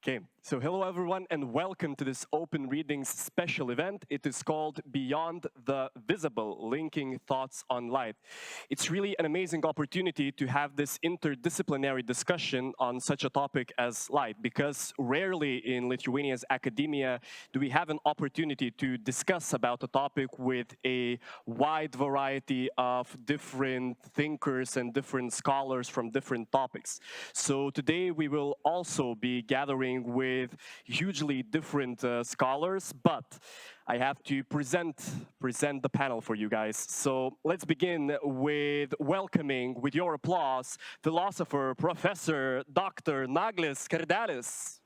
Okay, so hello everyone and welcome to this Open Readings special event. It is called Beyond the Visible, Linking Thoughts on Light. It's really an amazing opportunity to have this interdisciplinary discussion on such a topic as light, because rarely in Lithuania's academia do we have an opportunity to discuss about a topic with a wide variety of different thinkers and different scholars from different topics. So today we will also be gathering with hugely different scholars, but I have to present the panel for you guys. So let's begin with welcoming, with your applause, philosopher, Professor, Dr. Naglis Kardelis.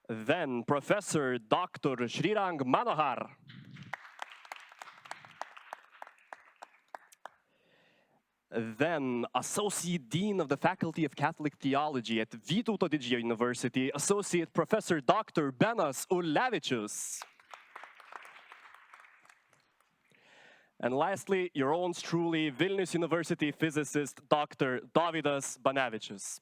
Then Professor Dr. Srirang Manohar. Then Associate Dean of the Faculty of Catholic Theology at Vytauto Didžiojo University, Associate Professor Dr. Benas Ulevičius. And lastly, your own truly, Vilnius University physicist, Dr. Dovydas Banevičius.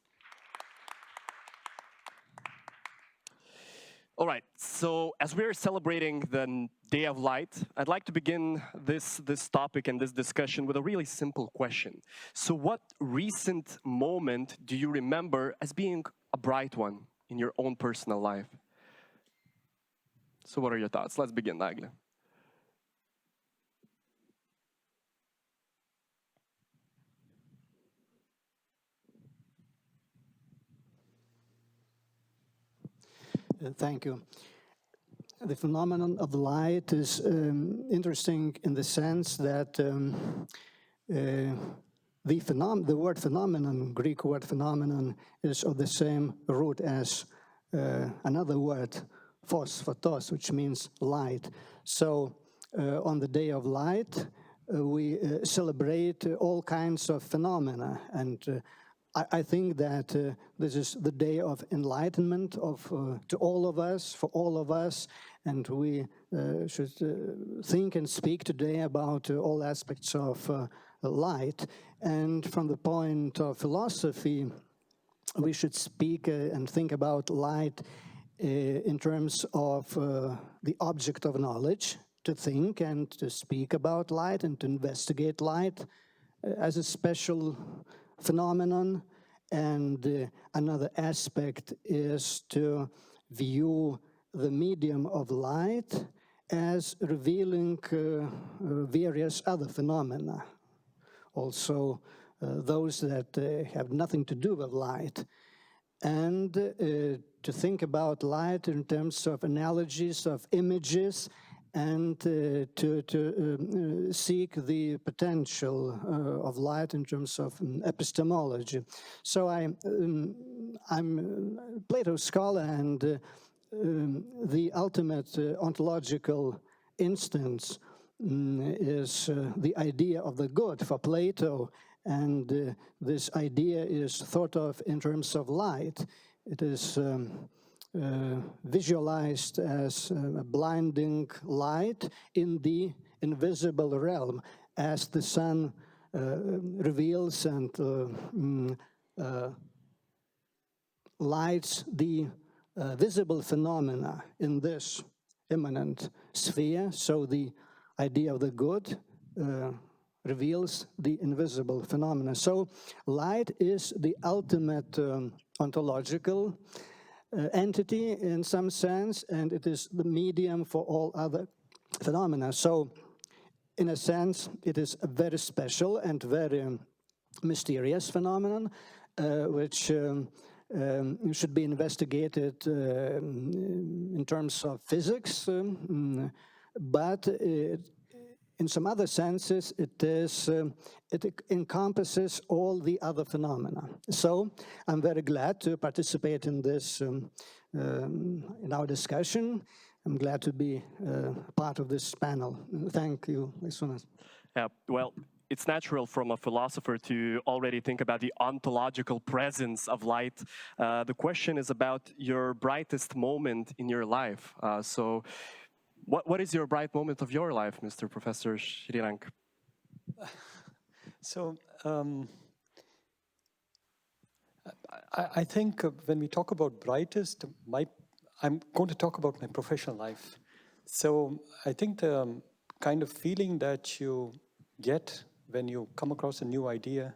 All right, so as we're celebrating the Day of Light, I'd like to begin this topic and this discussion with a really simple question. So what recent moment do you remember as being a bright one in your own personal life? So what are your thoughts? Let's begin, Nagle. Thank you. The phenomenon of light is interesting in the sense that the word phenomenon, Greek word phenomenon, is of the same root as another word, phos, photos, which means light. So on the Day of Light, we celebrate all kinds of phenomena, and I think that this is the day of enlightenment to all of us, for all of us, and we should think and speak today about all aspects of light. And from the point of philosophy, we should speak and think about light in terms of the object of knowledge, to think and to speak about light and to investigate light as a special phenomenon. And another aspect is to view the medium of light as revealing various other phenomena, also those that have nothing to do with light, and to think about light in terms of analogies of images, and to seek the potential of light in terms of epistemology. So I'm Plato's scholar, and the ultimate ontological instance is the idea of the good for Plato, and this idea is thought of in terms of light. It is visualized as a blinding light in the invisible realm, as the sun reveals and lights the visible phenomena in this immanent sphere. So the idea of the good reveals the invisible phenomena. So light is the ultimate ontological entity in some sense, and it is the medium for all other phenomena. So in a sense, it is a very special and very mysterious phenomenon, which should be investigated in terms of physics, but in some other senses, it encompasses all the other phenomena. So I'm very glad to participate in this, in our discussion. I'm glad to be part of this panel. Thank you, Lisunas. Yeah, well, it's natural from a philosopher to already think about the ontological presence of light. The question is about your brightest moment in your life. So what is your bright moment of your life, Mr. Professor Srirang? So I think when we talk about brightest, I'm going to talk about my professional life. So I think the kind of feeling that you get when you come across a new idea,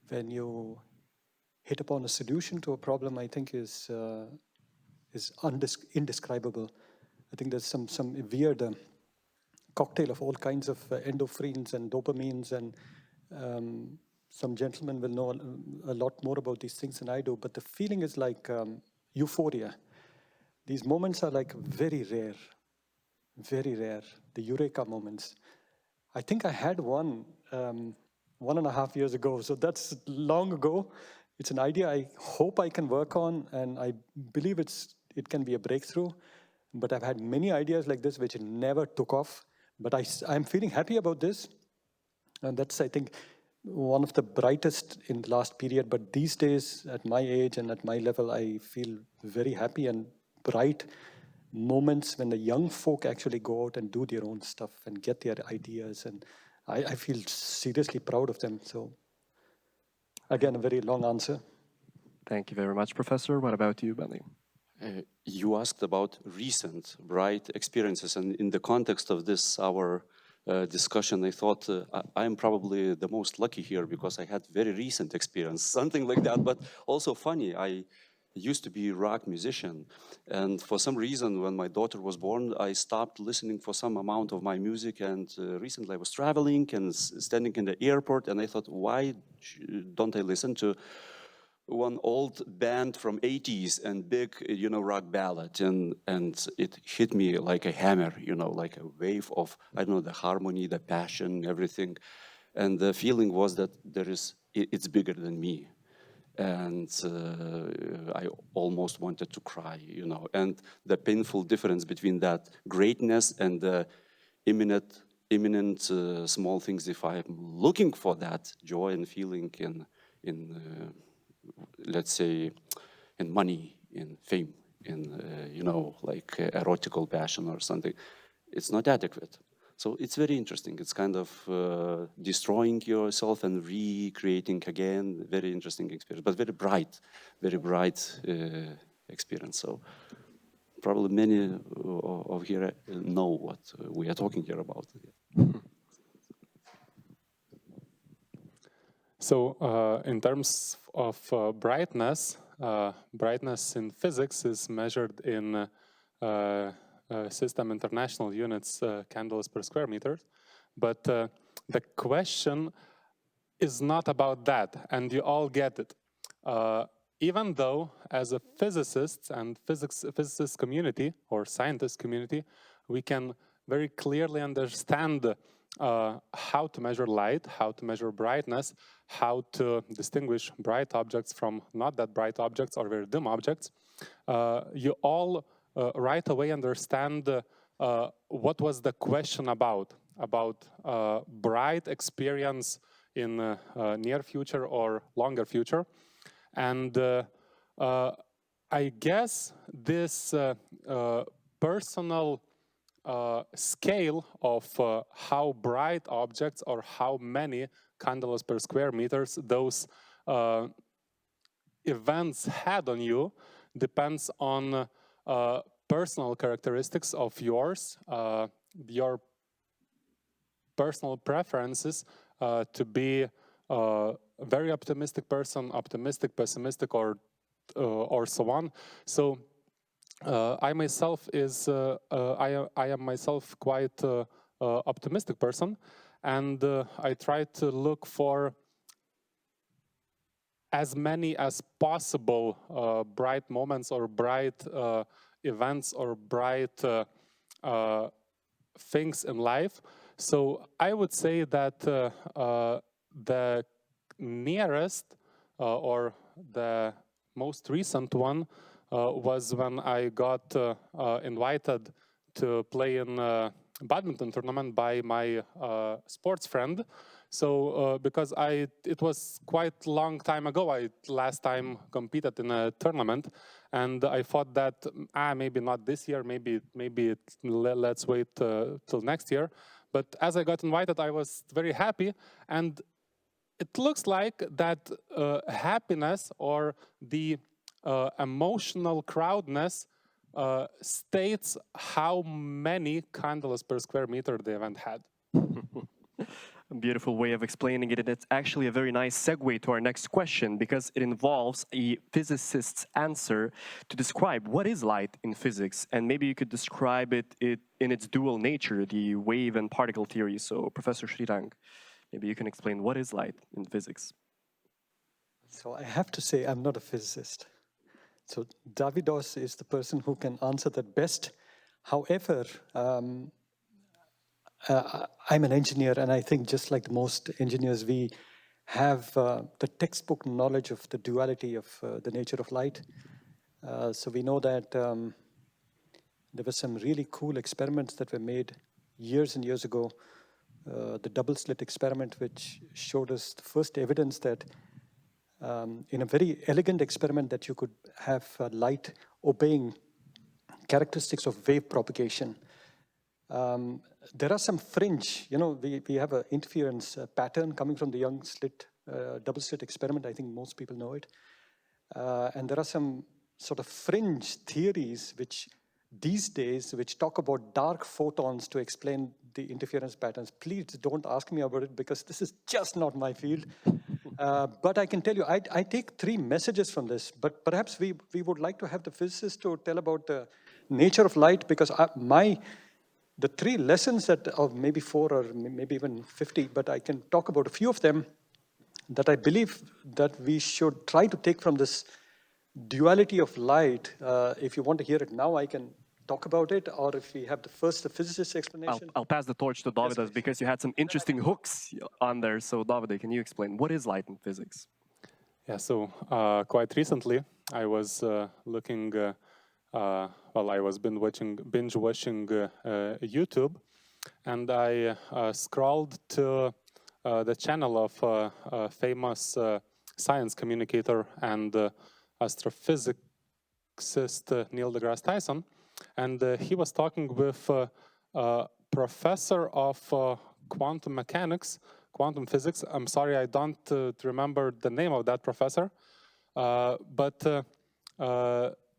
when you hit upon a solution to a problem, I think is indescribable. I think there's some weird cocktail of all kinds of endorphins and dopamines, and some gentlemen will know a lot more about these things than I do, but the feeling is like euphoria. These moments are like very rare, the eureka moments. I think I had one 1.5 years ago, so that's long ago. It's an idea I hope I can work on, and I believe it can be a breakthrough. But I've had many ideas like this which never took off. But I'm feeling happy about this. And that's, I think, one of the brightest in the last period. But these days, at my age and at my level, I feel very happy and bright moments when the young folk actually go out and do their own stuff and get their ideas. And I feel seriously proud of them. So, again, a very long answer. Thank you very much, Professor. What about you, Benny? You asked about recent bright experiences, and in the context of this, our discussion, I thought I'm probably the most lucky here because I had very recent experience, something like that, but also funny. I used to be a rock musician, and for some reason, when my daughter was born, I stopped listening for some amount of my music, and recently I was traveling and standing in the airport, and I thought, why don't I listen to one old band from 80s and big, rock ballad, and it hit me like a hammer, like a wave of, I don't know, the harmony, the passion, everything. And the feeling was that it's bigger than me. And I almost wanted to cry, and the painful difference between that greatness and the imminent small things, if I'm looking for that joy and feeling in let's say, in money, in fame, in, like erotical passion or something, it's not adequate. So it's very interesting. It's kind of destroying yourself and recreating again. Very interesting experience, but very bright experience. So probably many of here know what we are talking here about. So in terms of brightness in physics is measured in System International units, candles per square meter. But the question is not about that, and you all get it. Even though as a physicist and physicist community or scientist community, we can very clearly understand how to measure light, how to measure brightness, how to distinguish bright objects from not that bright objects or very dim objects. You all right away understand what was the question about bright experience in near future or longer future. And I guess this personal scale of how bright objects or how many candles per square meters those events had on you depends on personal characteristics of yours, your personal preferences to be a very optimistic person, optimistic, pessimistic, or so on. So I myself I am myself quite optimistic person, and I try to look for as many as possible bright moments or bright events or bright things in life. So I would say that the nearest or the most recent one was when I got invited to play in a badminton tournament by my sports friend. So because it was quite long time ago, I last time competed in a tournament, and I thought that maybe not this year, maybe let's wait till next year. But as I got invited, I was very happy, and it looks like that happiness or the emotional crowdness states how many candles per square meter the event had. A beautiful way of explaining it, and it's actually a very nice segue to our next question, because it involves a physicist's answer to describe what is light in physics, and maybe you could describe it in its dual nature, the wave and particle theory. So, Professor Srirang, maybe you can explain what is light in physics. So I have to say I'm not a physicist. So Davidos is the person who can answer that best. However, I'm an engineer, and I think just like most engineers, we have the textbook knowledge of the duality of the nature of light. So we know that there were some really cool experiments that were made years and years ago. The double slit experiment, which showed us the first evidence that in a very elegant experiment that you could have light obeying characteristics of wave propagation. There are some fringe, we have an interference pattern coming from the Young slit, double slit experiment. I think most people know it. And there are some sort of fringe theories which these days, which talk about dark photons to explain the interference patterns. Please don't ask me about it, because this is just not my field. But I can tell you, I take three messages from this, but perhaps we would like to have the physicist to tell about the nature of light, because the three lessons that, or maybe 4 or maybe even 50, but I can talk about a few of them that I believe that we should try to take from this duality of light. If you want to hear it now, I can talk about it, or if we have the physicist explanation. I'll pass the torch to Davidas, yes, because you had some interesting hooks on there. So Davide, can you explain what is light in physics? Yeah, so quite recently I was looking, I was binge watching YouTube, and I scrolled to the channel of a famous science communicator and astrophysicist Neil deGrasse Tyson, and he was talking with a professor of quantum mechanics, quantum physics. I'm sorry, I don't remember the name of that professor, but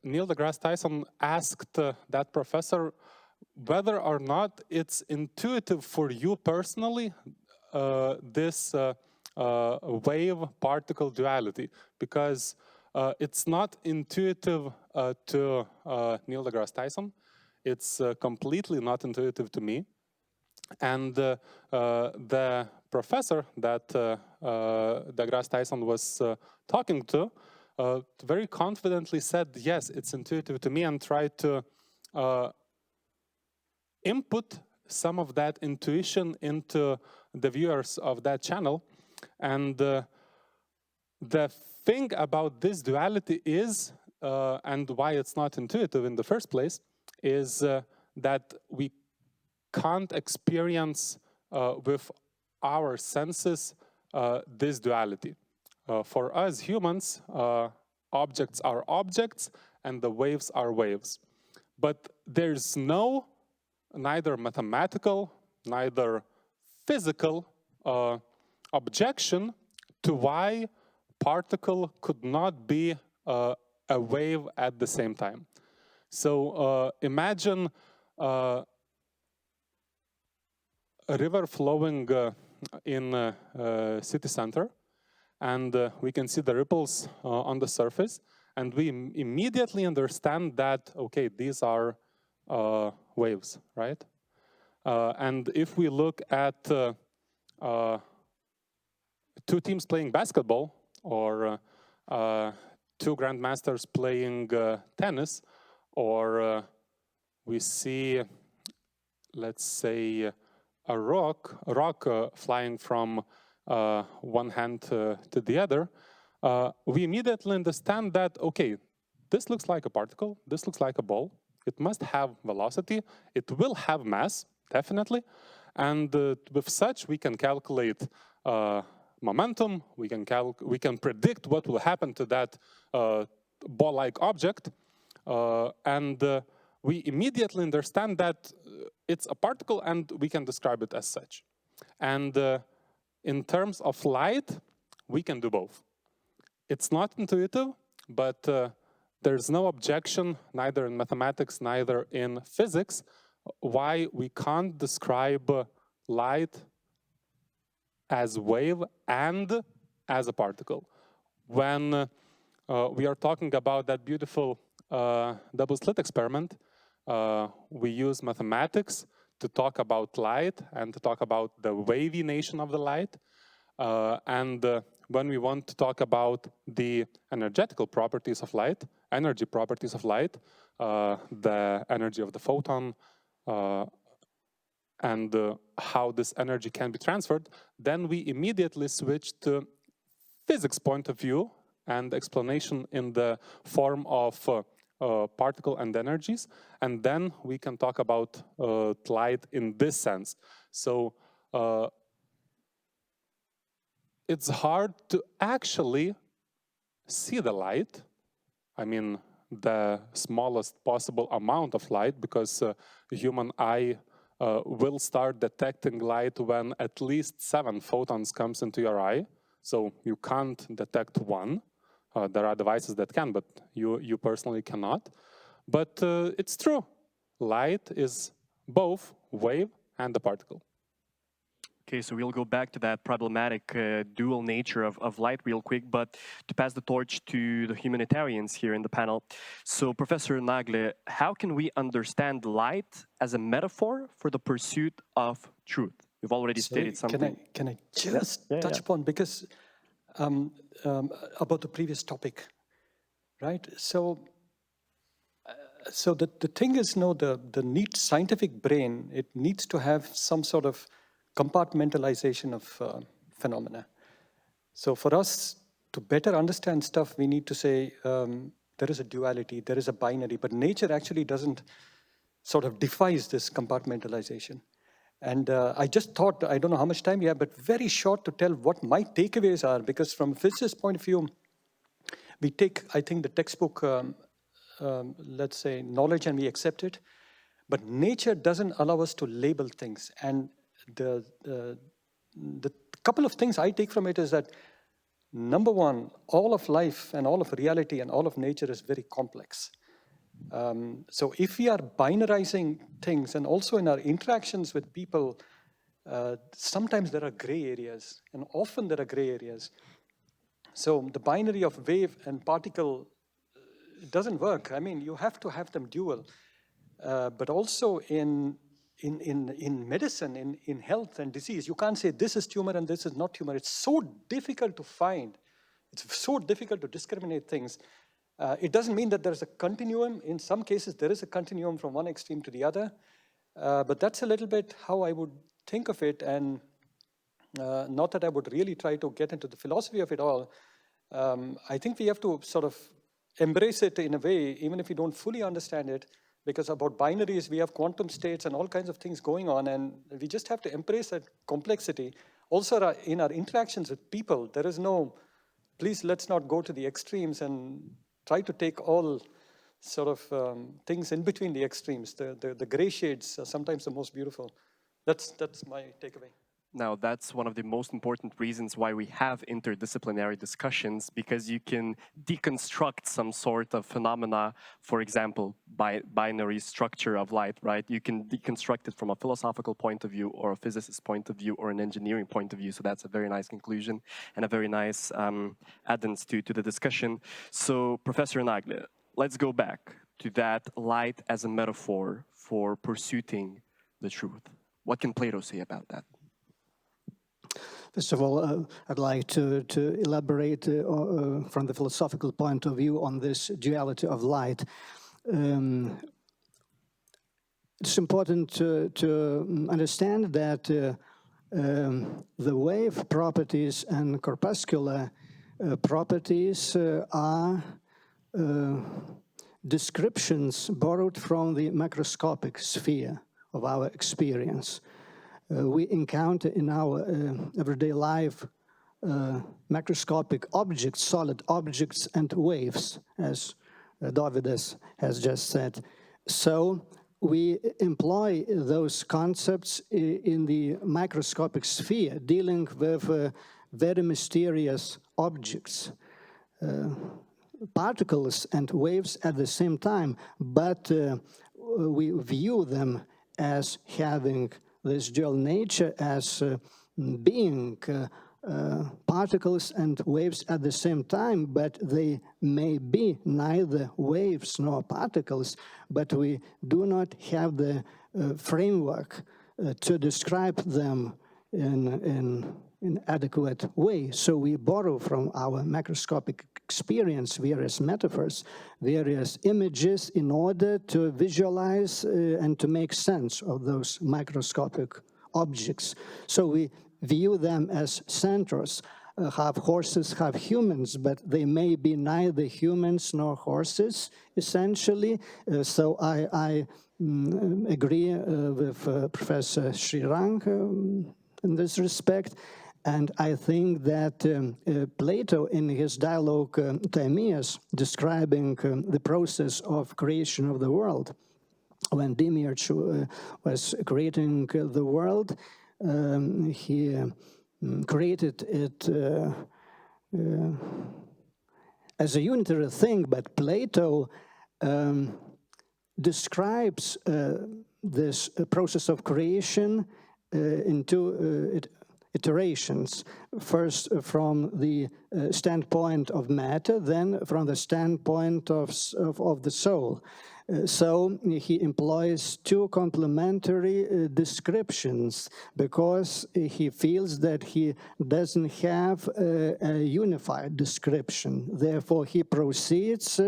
Neil deGrasse Tyson asked that professor whether or not it's intuitive for you personally, this wave-particle duality, because it's not intuitive to Neil deGrasse Tyson. It's completely not intuitive to me. And the professor that deGrasse Tyson was talking to very confidently said, yes, it's intuitive to me, and tried to input some of that intuition into the viewers of that channel. And the thing about this duality is, and why it's not intuitive in the first place, is that we can't experience with our senses this duality. For us humans, objects are objects and the waves are waves. But there's neither mathematical, neither physical objection to why particle could not be a wave at the same time. So imagine a river flowing in a city center, and we can see the ripples on the surface, and we immediately understand that, okay, these are waves, right? And if we look at two teams playing basketball, or two grandmasters playing tennis, or we see, let's say, a rock flying from one hand to the other, we immediately understand that, okay, this looks like a particle, this looks like a ball, it must have velocity, it will have mass, definitely, and with such we can calculate momentum, we can predict what will happen to that ball-like object, and we immediately understand that it's a particle and we can describe it as such. And in terms of light, we can do both. It's not intuitive, but there's no objection, neither in mathematics, neither in physics, why we can't describe light as wave and as a particle. When we are talking about that beautiful double slit experiment, we use mathematics to talk about light and to talk about the wavy nation of the light. When we want to talk about the energetical properties of light, energy properties of light, the energy of the photon, and how this energy can be transferred, then we immediately switch to physics point of view and explanation in the form of particle and energies, and then we can talk about light in this sense. So it's hard to actually see the light. I mean, the smallest possible amount of light, because the human eye will start detecting light when at least 7 photons comes into your eye. So you can't detect one. There are devices that can, but you personally cannot. But it's true. Light is both wave and a particle. Okay, so we'll go back to that problematic dual nature of light real quick, but to pass the torch to the humanitarians here in the panel. So Professor Nagle, how can we understand light as a metaphor for the pursuit of truth? You've already stated something. Can I just touch upon, because about the previous topic, right? So the thing is, the neat scientific brain, it needs to have some sort of compartmentalization of phenomena. So for us to better understand stuff, we need to say there is a duality, there is a binary, but nature actually doesn't sort of defies this compartmentalization. And I just thought, I don't know how much time you have, but very short to tell what my takeaways are, because from a physicist's point of view, we take, I think, the textbook, let's say, knowledge, and we accept it. But nature doesn't allow us to label things. And the couple of things I take from it is that, number one, all of life and all of reality and all of nature is very complex. So if we are binarizing things, and also in our interactions with people, sometimes there are gray areas, and often there are gray areas. So the binary of wave and particle doesn't work. I mean, you have to have them dual. But also in medicine, in health and disease, you can't say this is tumor and this is not tumor. It's so difficult to find. It's so difficult to discriminate things. It doesn't mean that there's a continuum. In some cases, there is a continuum from one extreme to the other. But that's a little bit how I would think of it. And not that I would really try to get into the philosophy of it all. I think we have to sort of embrace it in a way, even if we don't fully understand it. Because about binaries, we have quantum states and all kinds of things going on. And we just have to embrace that complexity. Also, in our interactions with people, there is no, please, let's not go to the extremes and try to take all sort of things in between the extremes. The gray shades are sometimes the most beautiful. That's my takeaway. Now, that's one of the most important reasons why we have interdisciplinary discussions, because you can deconstruct some sort of phenomena, for example, binary structure of light, right? You can deconstruct it from a philosophical point of view, or a physicist's point of view, or an engineering point of view. So that's a very nice conclusion and a very nice add-ons to the discussion. So, Professor Nagle, let's go back to that light as a metaphor for pursuing the truth. What can Plato say about that? First of all, I'd like to elaborate from the philosophical point of view on this duality of light. It's important to understand that the wave properties and corpuscular properties are descriptions borrowed from the macroscopic sphere of our experience. We encounter in our everyday life macroscopic objects, solid objects, and waves, as Dovydas has just said. So we employ those concepts in the microscopic sphere, dealing with very mysterious objects, particles and waves at the same time, but we view them as having this dual nature, as being particles and waves at the same time, but they may be neither waves nor particles, but we do not have the framework to describe them in adequate way. So we borrow from our macroscopic experience various metaphors, various images in order to visualize and to make sense of those microscopic objects. So we view them as centers, have horses, have humans, but they may be neither humans nor horses, essentially. So I agree with Professor Srirang in this respect. And I think that Plato, in his dialogue Timaeus, describing the process of creation of the world, when Demiurge was creating the world, he created it as a unitary thing, but Plato describes this process of creation in two iterations. First from the standpoint of matter, then from the standpoint of the soul. So he employs two complementary descriptions because he feels that he doesn't have a unified description. Therefore, he proceeds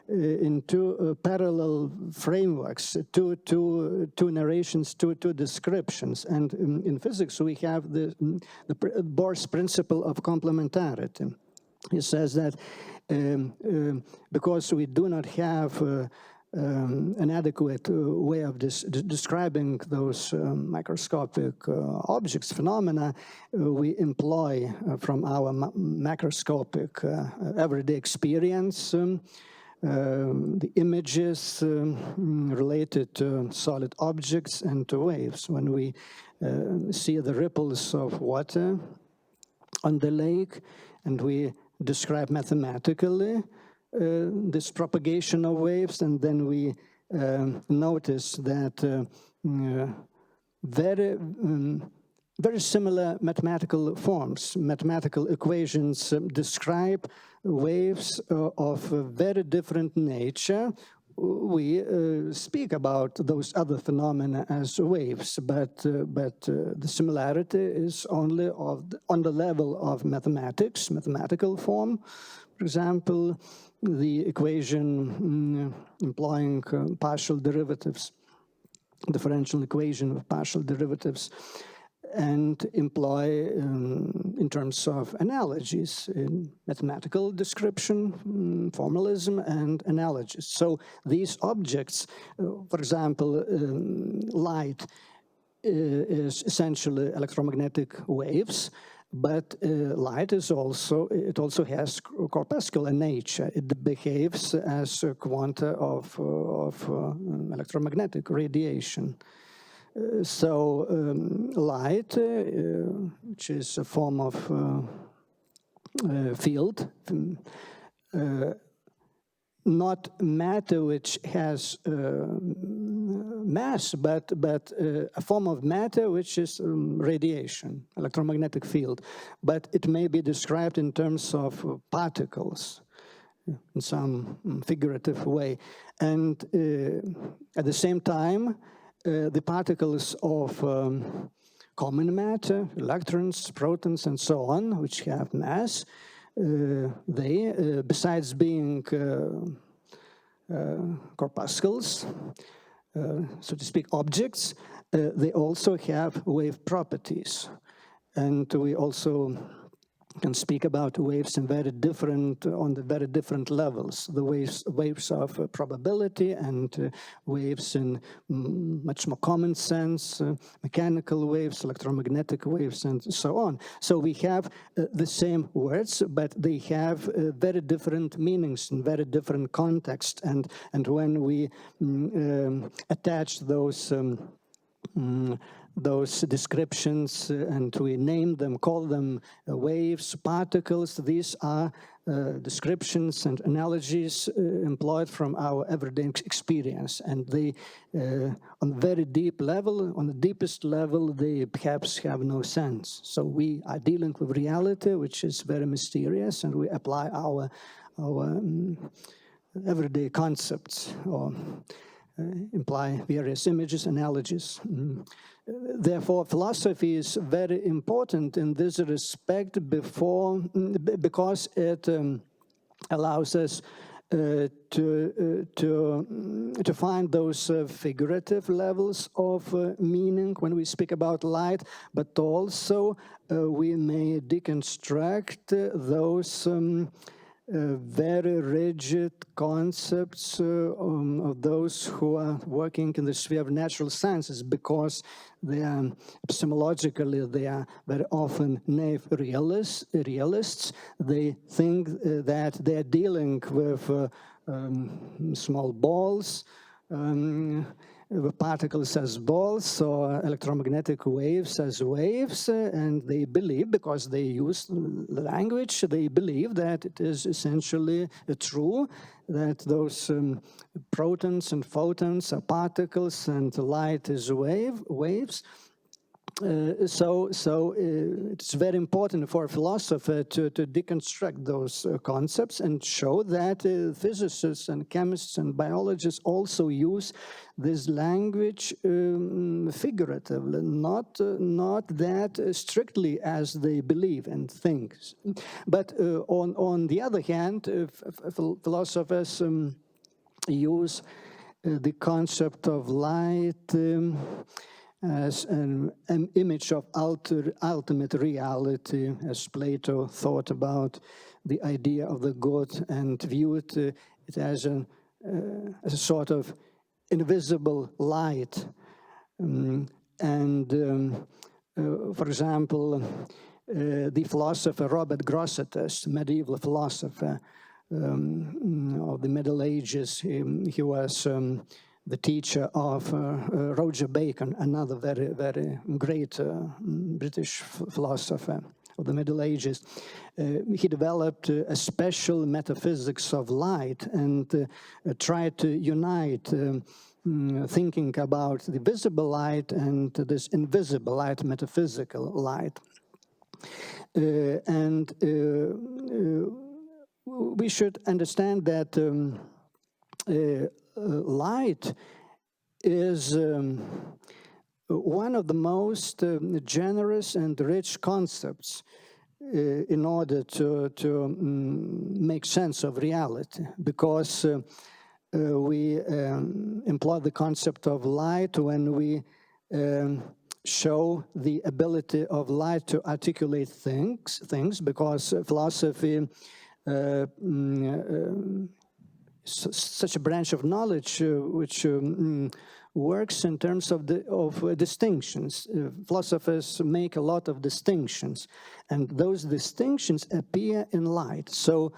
into parallel frameworks, two narrations, two descriptions. And in physics, we have the Bohr's principle of complementarity. He says that because we do not have an adequate way of describing those microscopic objects, phenomena, we employ from our macroscopic everyday experience the images related to solid objects and to waves. When we see the ripples of water on the lake and we describe mathematically this propagation of waves, and then we notice that very similar mathematical forms, mathematical equations describe waves of very different nature. We speak about those other phenomena as waves, but the similarity is only on the level of mathematics, mathematical form. For example, the equation implying partial derivatives, differential equation of partial derivatives, and employ in terms of analogies in mathematical description, formalism, and analogies. So these objects, for example, light is essentially electromagnetic waves, but light is also has corpuscular nature. It behaves as a quanta of electromagnetic radiation. So light, which is a form of field, not matter which has mass, but a form of matter which is radiation, electromagnetic field. But it may be described in terms of particles in some figurative way. And at the same time, the particles of common matter, electrons, protons, and so on, which have mass, they, besides being corpuscles, so to speak, objects, they also have wave properties. And we also can speak about waves in on the very different levels. The waves of probability and waves in much more common sense, mechanical waves, electromagnetic waves, and so on. So we have the same words, but they have very different meanings in very different contexts. And when we attach those those descriptions, and we name them, call them waves, particles. These are descriptions and analogies employed from our everyday experience, and they, on a very deep level, on the deepest level, they perhaps have no sense. So we are dealing with reality, which is very mysterious, and we apply our everyday concepts, or imply various images, analogies. Therefore, philosophy is very important in this respect because it allows us to find those figurative levels of meaning when we speak about light, but also we may deconstruct those very rigid concepts of those who are working in the sphere of natural sciences, because they are, epistemologically, they are very often naive realists. They think that they are dealing with small balls, particles as balls, or electromagnetic waves as waves, and they believe, because they use the language, they believe that it is essentially true, that those protons and photons are particles and light is waves. So it's very important for a philosopher to deconstruct those concepts and show that physicists and chemists and biologists also use this language figuratively, not that strictly as they believe and think. But on the other hand, philosophers use the concept of light as an image of ultimate reality, as Plato thought about the idea of the good and viewed it as a sort of invisible light. For example, the philosopher Robert Grosseteste, medieval philosopher of the Middle Ages, he was the teacher of Roger Bacon, another very, very great British philosopher of the Middle Ages. He developed a special metaphysics of light and tried to unite thinking about the visible light and this invisible light, metaphysical light. We should understand that light is one of the most generous and rich concepts in order to make sense of reality, because we employ the concept of light when we show the ability of light to articulate things, because philosophy such a branch of knowledge which works in terms of distinctions. Philosophers make a lot of distinctions, and those distinctions appear in light. So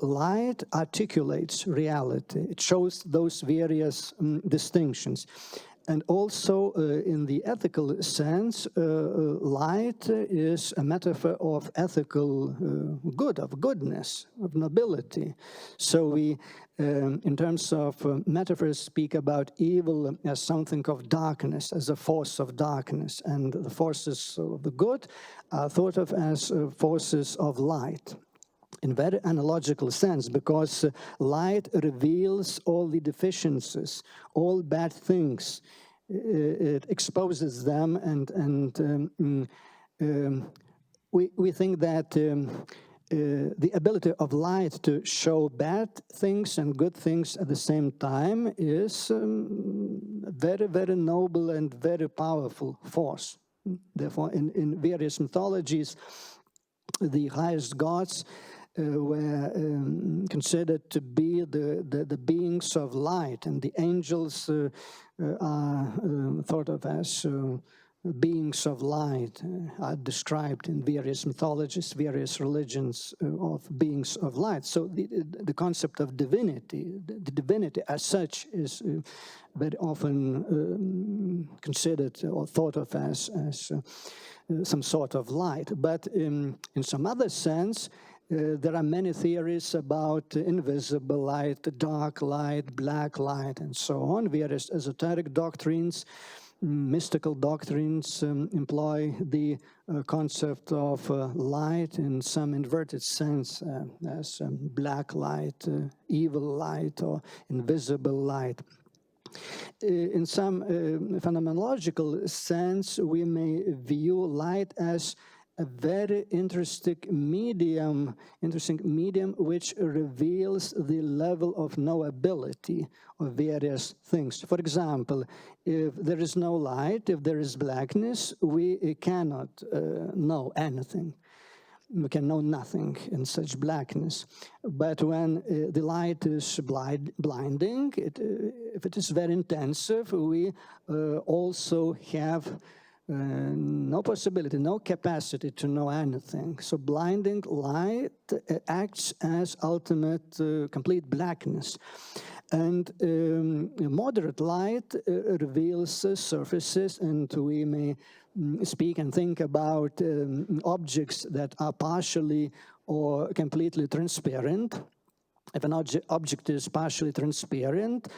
light articulates reality. It shows those various distinctions. And also, in the ethical sense, light is a metaphor of ethical good, of goodness, of nobility. So we, in terms of metaphors, speak about evil as something of darkness, as a force of darkness, and the forces of the good are thought of as forces of light, in very analogical sense, because light reveals all the deficiencies, all bad things. It exposes them, and we think that the ability of light to show bad things and good things at the same time is very, very noble and very powerful force. Therefore, in various mythologies, the highest gods were considered to be the beings of light, and the angels are thought of as beings of light are described in various mythologies, various religions of beings of light. So the concept of divinity, the divinity as such, is very often considered or thought of as some sort of light. But in some other sense, there are many theories about invisible light, dark light, black light, and so on. Various esoteric doctrines, mystical doctrines employ the concept of light in some inverted sense as black light, evil light, or invisible light. In some phenomenological sense, we may view light as a very interesting medium which reveals the level of knowability of various things. For example, if there is no light, if there is blackness, we cannot know anything. We can know nothing in such blackness. But when the light is blinding, if it is very intensive, we also have no possibility, no capacity to know anything. So blinding light acts as ultimate, complete blackness. And moderate light reveals surfaces, and we may speak and think about objects that are partially or completely transparent. If an object is partially transparent,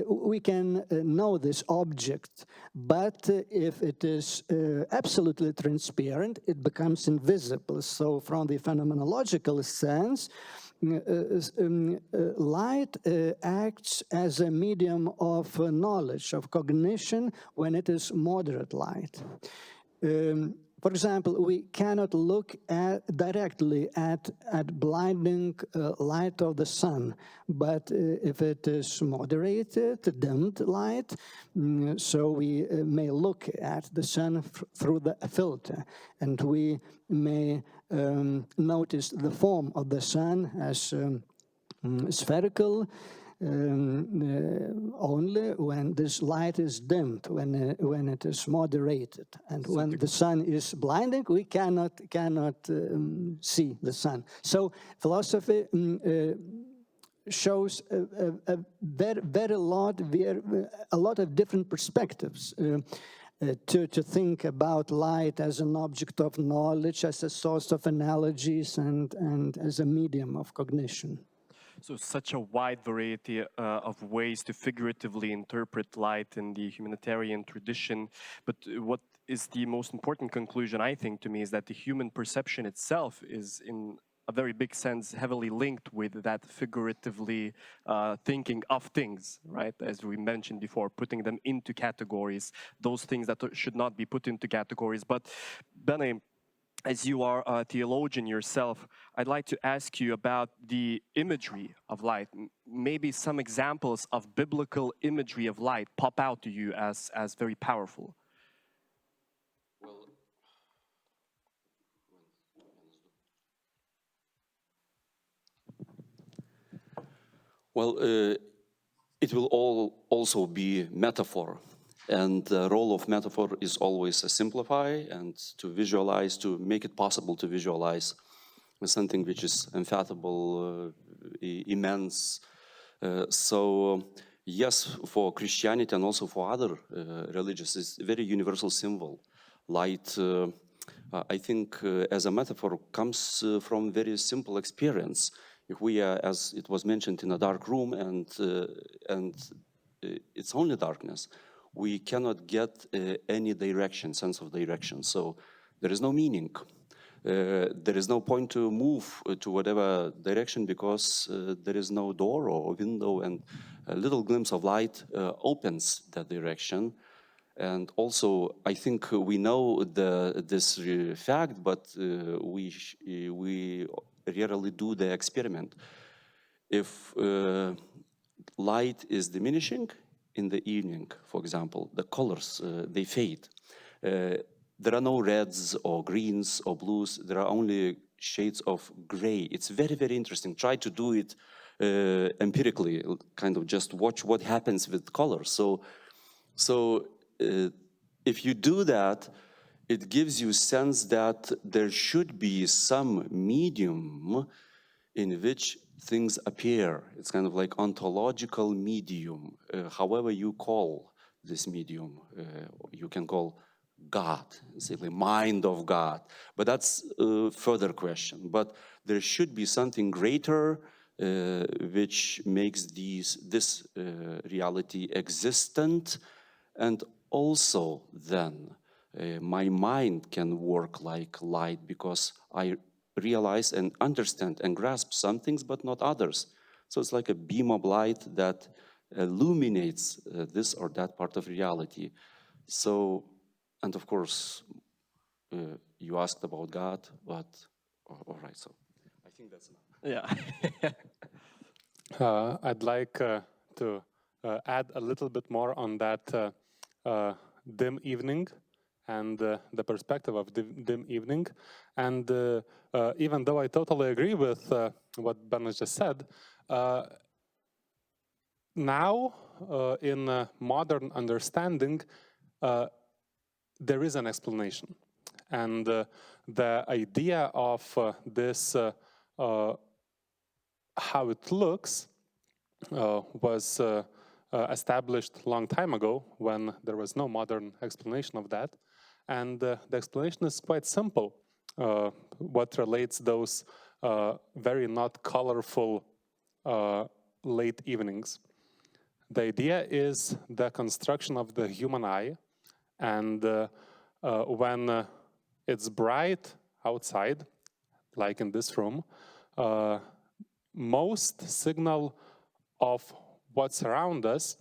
we can know this object. But if it is absolutely transparent, it becomes invisible. So from the phenomenological sense, light acts as a medium of knowledge, of cognition, when it is moderate light. For example, we cannot look directly at blinding light of the sun, but if it is moderated, dimmed light, so we may look at the sun through the filter, and we may notice the form of the sun as spherical, only when this light is dimmed, when it is moderated. And when the sun is blinding, we cannot see the sun. So philosophy shows a lot of different perspectives to think about light as an object of knowledge, as a source of analogies, and as a medium of cognition. So such a wide variety of ways to figuratively interpret light in the humanitarian tradition. But what is the most important conclusion, I think, to me, is that the human perception itself is, in a very big sense, heavily linked with that figuratively thinking of things, right? As we mentioned before, putting them into categories, those things that should not be put into categories. But Bene, as you are a theologian yourself, I'd like to ask you about the imagery of light. Maybe some examples of biblical imagery of light pop out to you as very powerful. Well, it will also be metaphor. And the role of metaphor is always to simplify and to visualize, to make it possible to visualize something which is unfathomable, immense. So yes, for Christianity and also for other religions, it's a very universal symbol. Light, I think, as a metaphor, comes from very simple experience. If we are, as it was mentioned, in a dark room and it's only darkness, we cannot get any direction, sense of direction. So there is no meaning. There is no point to move to whatever direction because there is no door or window, and a little glimpse of light opens that direction. And also, I think we know this fact, but we rarely do the experiment. If light is diminishing in the evening, for example, the colors, they fade. There are no reds or greens or blues. There are only shades of gray. It's very, very interesting. Try to do it empirically, kind of just watch what happens with colors. So if you do that, it gives you a sense that there should be some medium in which things appear. It's kind of like ontological medium, however you call this medium. You can call God, say the mind of God, but that's a further question. But there should be something greater which makes this reality existent, and also then my mind can work like light because I realize and understand and grasp some things but not others. So it's like a beam of light that illuminates this or that part of reality. So, and of course, you asked about God, but all right, so I think that's enough. Yeah. I'd like to add a little bit more on that dim evening and the perspective of dim evening. And even though I totally agree with what Ben has just said, now in modern understanding, there is an explanation. And the idea of this, how it looks, was established a long time ago when there was no modern explanation of that. And the explanation is quite simple. What relates those very not colorful late evenings. The idea is the construction of the human eye, and when it's bright outside, like in this room, most signal of what's around us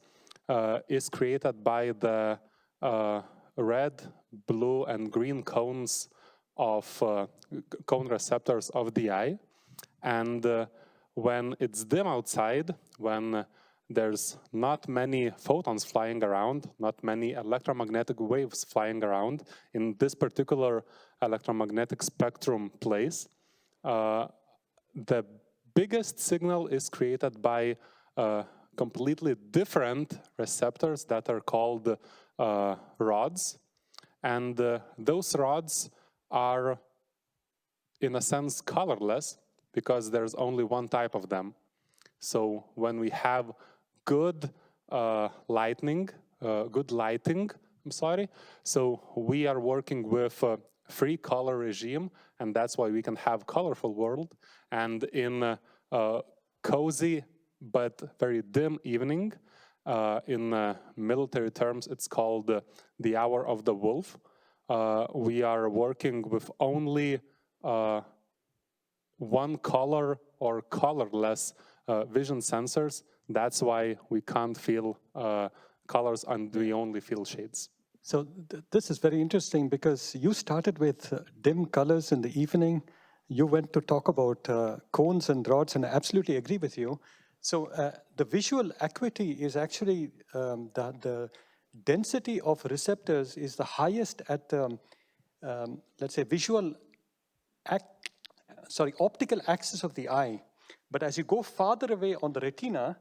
is created by the red, blue, and green cones of cone receptors of the eye. And when it's dim outside, when there's not many photons flying around, not many electromagnetic waves flying around in this particular electromagnetic spectrum place, the biggest signal is created by completely different receptors that are called rods. And those rods are, in a sense, colorless because there's only one type of them. So when we have good lighting, so we are working with a free color regime, and that's why we can have colorful world. And in cozy but very dim evening, in military terms, it's called the hour of the wolf. We are working with only one color or colorless vision sensors. That's why we can't feel colors and we only feel shades. So this is very interesting because you started with dim colors in the evening. You went to talk about cones and rods, and I absolutely agree with you. So the visual acuity is actually the density of receptors is the highest at the, let's say, optical axis of the eye. But as you go farther away on the retina,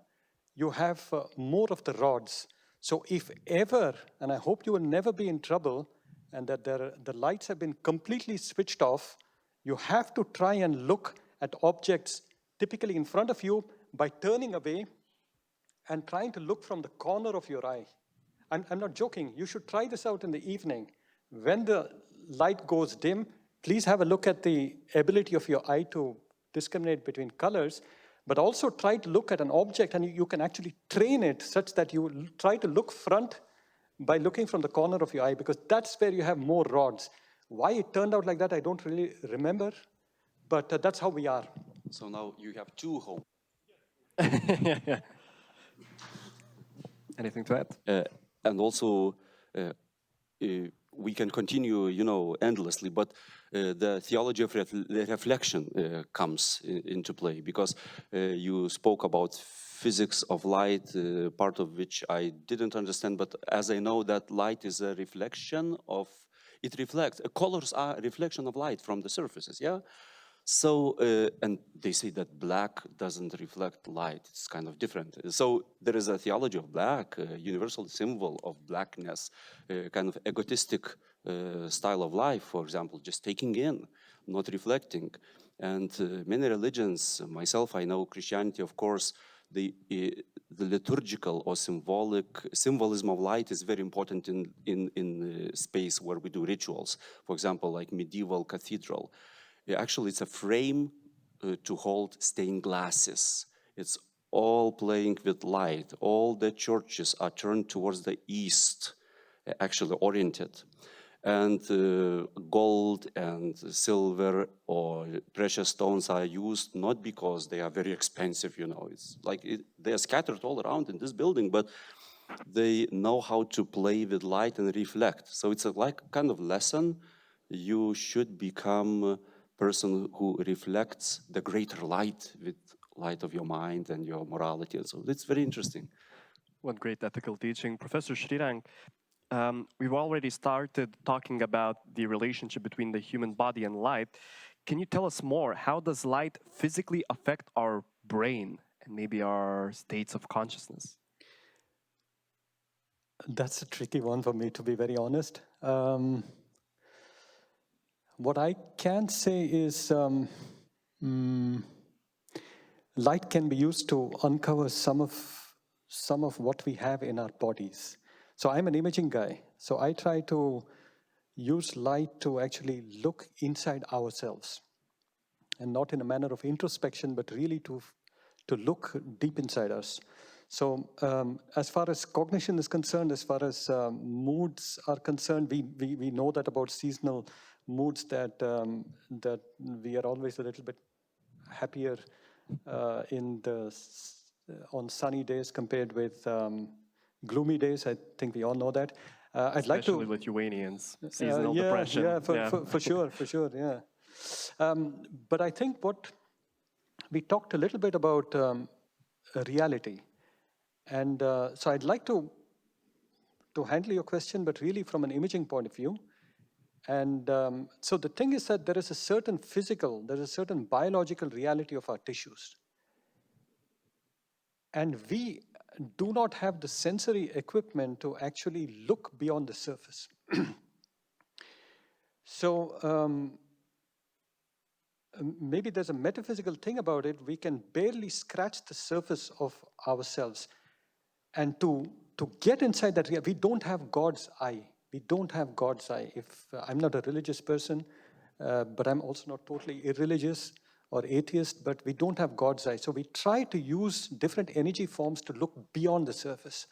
you have more of the rods. So if ever, and I hope you will never be in trouble, and that the lights have been completely switched off, you have to try and look at objects typically in front of you by turning away and trying to look from the corner of your eye. I'm not joking. You should try this out in the evening. When the light goes dim, please have a look at the ability of your eye to discriminate between colors, but also try to look at an object, and you can actually train it such that you try to look front by looking from the corner of your eye, because that's where you have more rods. Why it turned out like that, I don't really remember, but that's how we are. So now you have two homes. Yeah. Anything to add? And also, we can continue, endlessly, but the theology of reflection comes into play, because you spoke about physics of light, part of which I didn't understand, but as I know that light is a reflection of, it reflects, colors are a reflection of light from the surfaces, yeah? So, and they say that black doesn't reflect light. It's kind of different. So there is a theology of black, a universal symbol of blackness, kind of egotistic style of life, for example, just taking in, not reflecting. And many religions, myself, I know Christianity, of course, the liturgical or symbolism of light is very important in space where we do rituals. For example, like medieval cathedral. Actually, it's a frame to hold stained glasses. It's all playing with light. All the churches are turned towards the east, actually oriented. And gold and silver or precious stones are used not because they are very expensive, you know. It's like they are scattered all around in this building, but they know how to play with light and reflect. So it's a like kind of lesson. You should become a person who reflects the greater light with light of your mind and your morality. And so it's very interesting. What great ethical teaching. Professor Srirang, we've already started talking about the relationship between the human body and light. Can you tell us more? How does light physically affect our brain and maybe our states of consciousness? That's a tricky one for me, to be very honest. What I can say is light can be used to uncover some of what we have in our bodies. So I'm an imaging guy. So I try to use light to actually look inside ourselves, and not in a manner of introspection, but really to look deep inside us. So as far as cognition is concerned, as far as moods are concerned, we know that about seasonal moods that we are always a little bit happier on sunny days compared with gloomy days. I think we all know that. I'd like to, especially Lithuanians, seasonal depression. For sure, yeah. But I think what we talked a little bit about reality, and so I'd like to handle your question, but really from an imaging point of view. And so the thing is that there is a certain biological reality of our tissues. And we do not have the sensory equipment to actually look beyond the surface. So maybe there's a metaphysical thing about it. We can barely scratch the surface of ourselves. And to get inside that, we don't have God's eye. We don't have God's eye. If I'm not a religious person, but I'm also not totally irreligious or atheist, but we don't have God's eye. So we try to use different energy forms to look beyond the surface.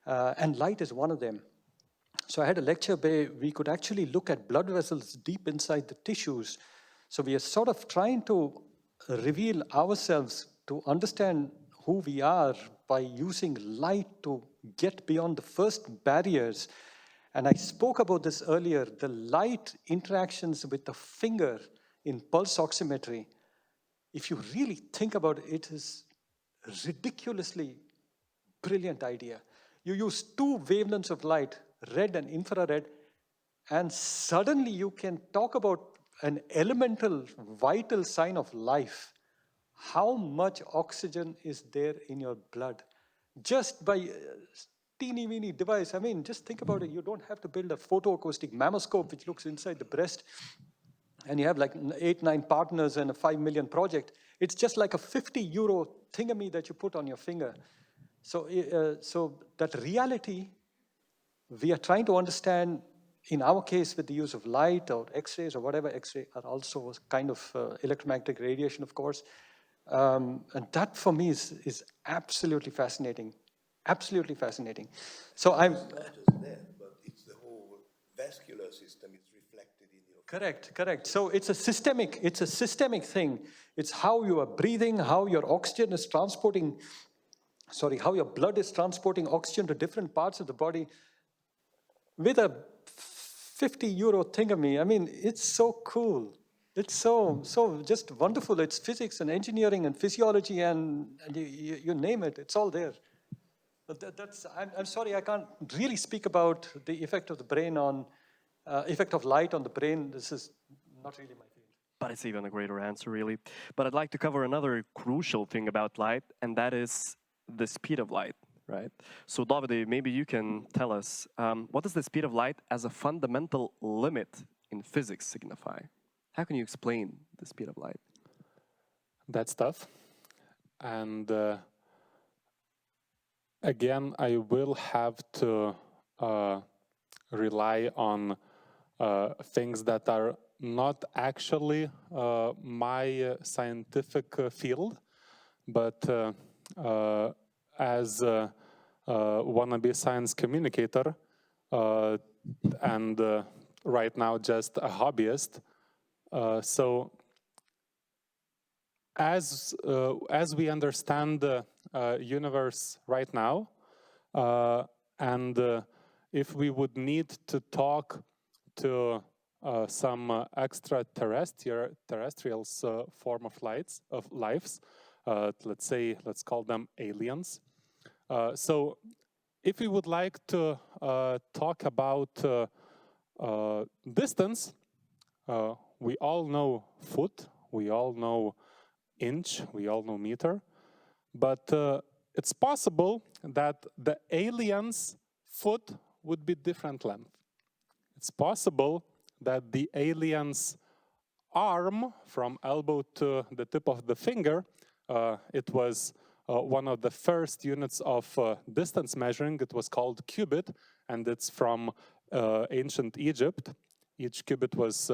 And light is one of them. So I had a lecture where we could actually look at blood vessels deep inside the tissues. So we are sort of trying to reveal ourselves, to understand who we are by using light to get beyond the first barriers. And I spoke about this earlier, the light interactions with the finger in pulse oximetry. If you really think about it, it is a ridiculously brilliant idea. You use two wavelengths of light, red and infrared, and suddenly you can talk about an elemental, vital sign of life. How much oxygen is there in your blood? Just by a teeny weeny device. I mean, just think about it. You don't have to build a photoacoustic mammoscope which looks inside the breast, and you have like 8-9 partners and a 5 million project. It's just like a 50 euro thingamy that you put on your finger. So that reality, we are trying to understand, in our case, with the use of light or X-rays or whatever. X-ray are also a kind of electromagnetic radiation, of course. And that for me is absolutely fascinating. Absolutely fascinating. So I'm... There, but it's the whole vascular system is reflected in your... Correct. So it's a systemic thing. It's how you are breathing, how your oxygen is transporting, how your blood is transporting oxygen to different parts of the body with a 50 euro thingamy. I mean, it's so cool. It's so just wonderful. It's physics and engineering and physiology and you name it. It's all there. But I'm sorry, I can't really speak about the effect of the brain on, effect of light on the brain. This is not really my field. But it's even a greater answer, really. But I'd like to cover another crucial thing about light, and that is the speed of light, right? So, Davide, maybe you can tell us, what does the speed of light as a fundamental limit in physics signify? How can you explain the speed of light? That's tough. And again, I will have to rely on things that are not actually my scientific field, but as a wannabe science communicator and right now just a hobbyist. So as we understand the universe right now, and if we would need to talk to some extraterrestrials form of lives, let's call them aliens. So if we would like to talk about distance, we all know foot, we all know inch, we all know meter, but it's possible that the alien's foot would be different length. It's possible that the alien's arm, from elbow to the tip of the finger, it was one of the first units of distance measuring. It was called cubit, and it's from ancient Egypt. Each cubit was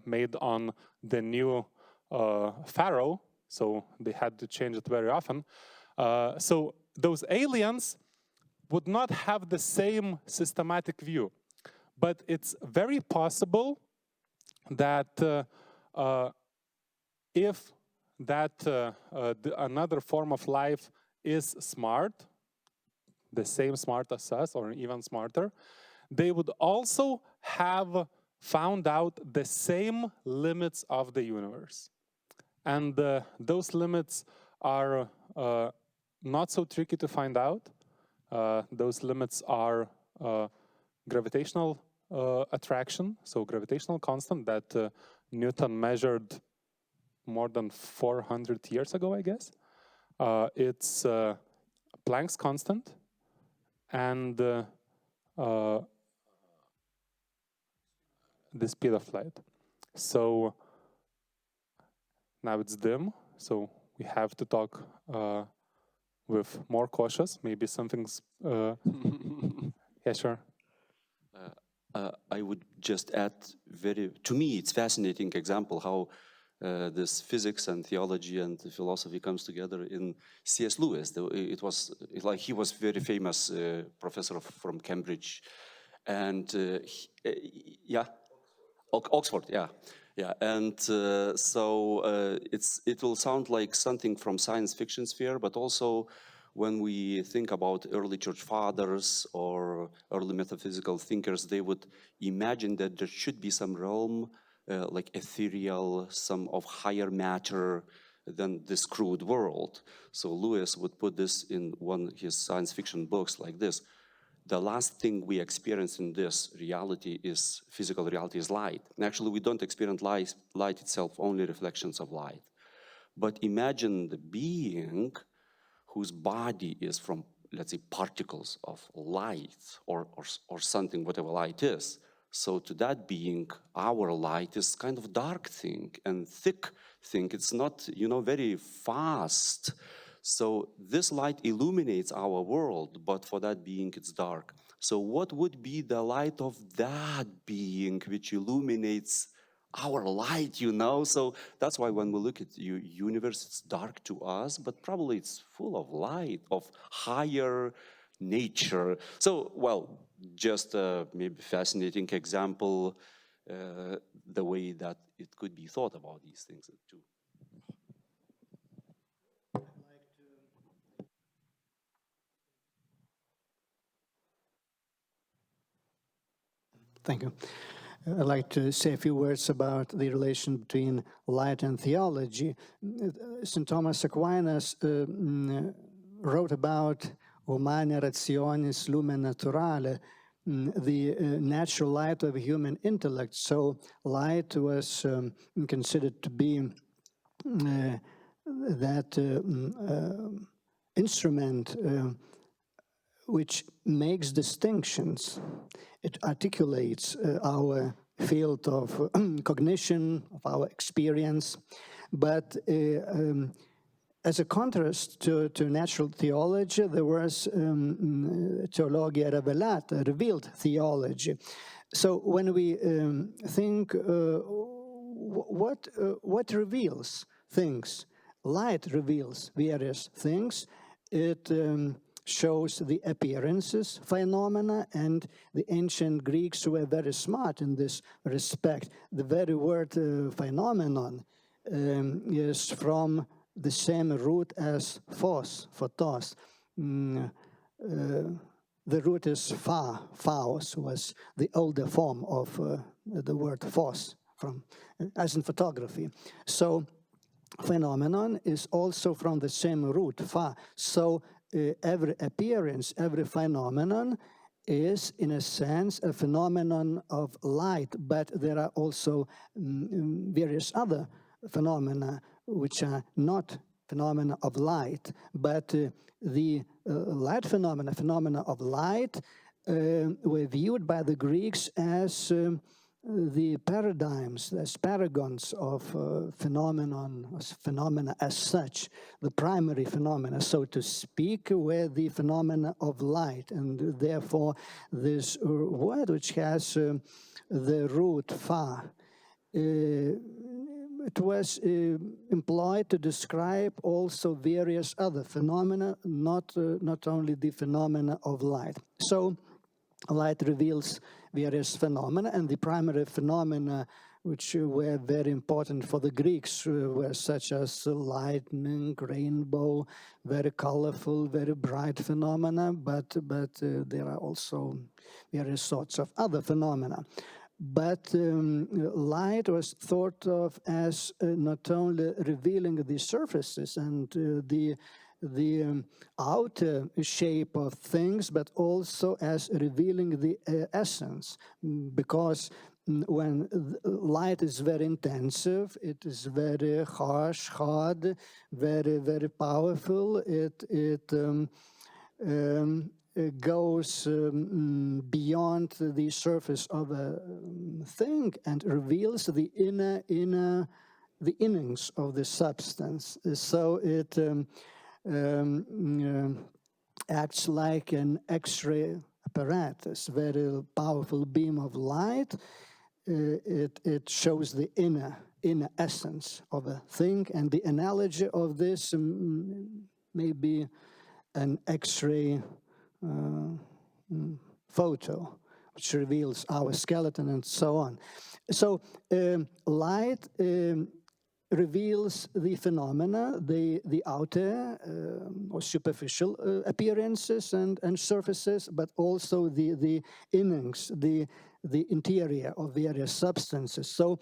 made on the new pharaoh, so they had to change it very often. So those aliens would not have the same systematic view, but it's very possible that if that another form of life is smart, the same smart as us or even smarter, they would also have found out the same limits of the universe. And those limits are not so tricky to find out. Those limits are gravitational attraction, so gravitational constant that Newton measured more than 400 years ago, I guess. It's Planck's constant, and the speed of light. So now it's dim, so we have to talk with more cautious. Maybe something's... yeah, sure. I would just add, to me, it's fascinating example how this physics and theology and philosophy comes together in C.S. Lewis. It was like he was very famous professor from Cambridge, and Oxford, yeah, and so it will sound like something from science fiction sphere, but also when we think about early church fathers or early metaphysical thinkers, they would imagine that there should be some realm like ethereal, some of higher matter than this crude world. So Lewis would put this in one of his science fiction books like this: the last thing we experience in this reality is physical reality is light. And actually, we don't experience light itself, only reflections of light. But imagine the being whose body is from, let's say, particles of light or something, whatever light is. So to that being, our light is kind of dark thing and thick thing. It's not, very fast. So this light illuminates our world, but for that being, it's dark. So what would be the light of that being which illuminates our light, So that's why when we look at the universe, it's dark to us, but probably it's full of light, of higher nature. So, well, just a maybe fascinating example, the way that it could be thought about these things too. Thank you. I'd like to say a few words about the relation between light and theology. St. Thomas Aquinas wrote about humane rationis lumen naturale, the natural light of human intellect. So light was considered to be that instrument which makes distinctions. It articulates our field of cognition, of our experience. But as a contrast to natural theology, there was theologia revelata, revealed theology. So when we think what reveals things, light reveals various things. It shows the appearances, phenomena, and the ancient Greeks were very smart in this respect. The very word phenomenon is from the same root as photos. The root is phos was the older form of the word phos, as in photography. So phenomenon is also from the same root, pha. So every appearance, every phenomenon is, in a sense, a phenomenon of light, but there are also various other phenomena which are not phenomena of light, but the light phenomena of light were viewed by the Greeks as the paradigms, as paragons of phenomena as such, the primary phenomena, so to speak, were the phenomena of light. And therefore, this word, which has the root pha, it was employed to describe also various other phenomena, not only the phenomena of light. So light reveals various phenomena, and the primary phenomena which were very important for the Greeks were such as lightning, rainbow, very colorful, very bright phenomena, but there are also various sorts of other phenomena. But light was thought of as not only revealing the surfaces and the outer shape of things, but also as revealing the essence, because when light is very intensive, it is very harsh, hard, very, very powerful. It goes beyond the surface of a thing and reveals the the innings of the substance. So it acts like an X-ray apparatus, very powerful beam of light. It shows the inner essence of a thing, and the analogy of this may be an X-ray photo, which reveals our skeleton and so on. So light reveals the phenomena, the outer or superficial appearances and surfaces, but also the innings, the interior of various substances. So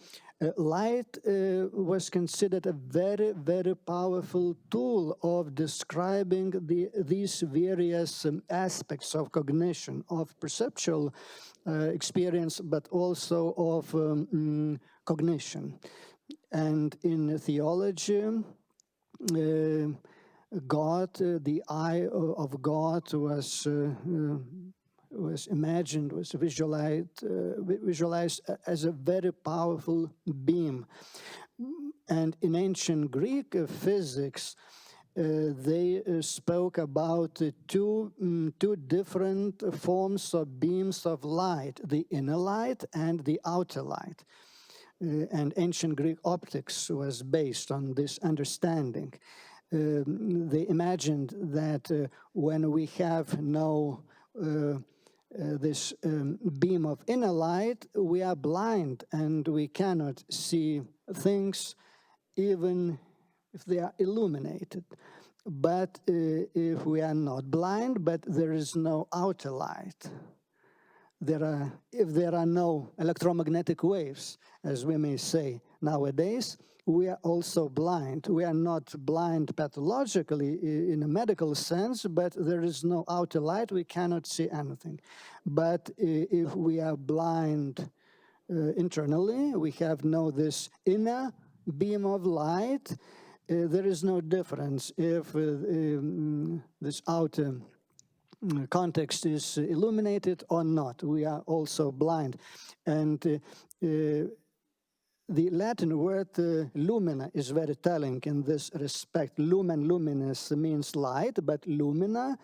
light was considered a very, very powerful tool of describing these various aspects of cognition, of perceptual experience, but also of cognition. And in theology, God, the eye of God was imagined, was visualized as a very powerful beam. And in ancient Greek physics, they spoke about two different forms of beams of light, the inner light and the outer light. And ancient Greek optics was based on this understanding. They imagined that when we have no this beam of inner light, we are blind and we cannot see things even if they are illuminated. But if we are not blind, but there is no outer light, if there are no electromagnetic waves, as we may say, nowadays, we are also blind. We are not blind pathologically in a medical sense, but there is no outer light, we cannot see anything. But if we are blind internally, we have this inner beam of light, there is no difference if this outer context is illuminated or not. We are also blind. And the Latin word lumina is very telling in this respect. Lumen, luminous means light, but lumina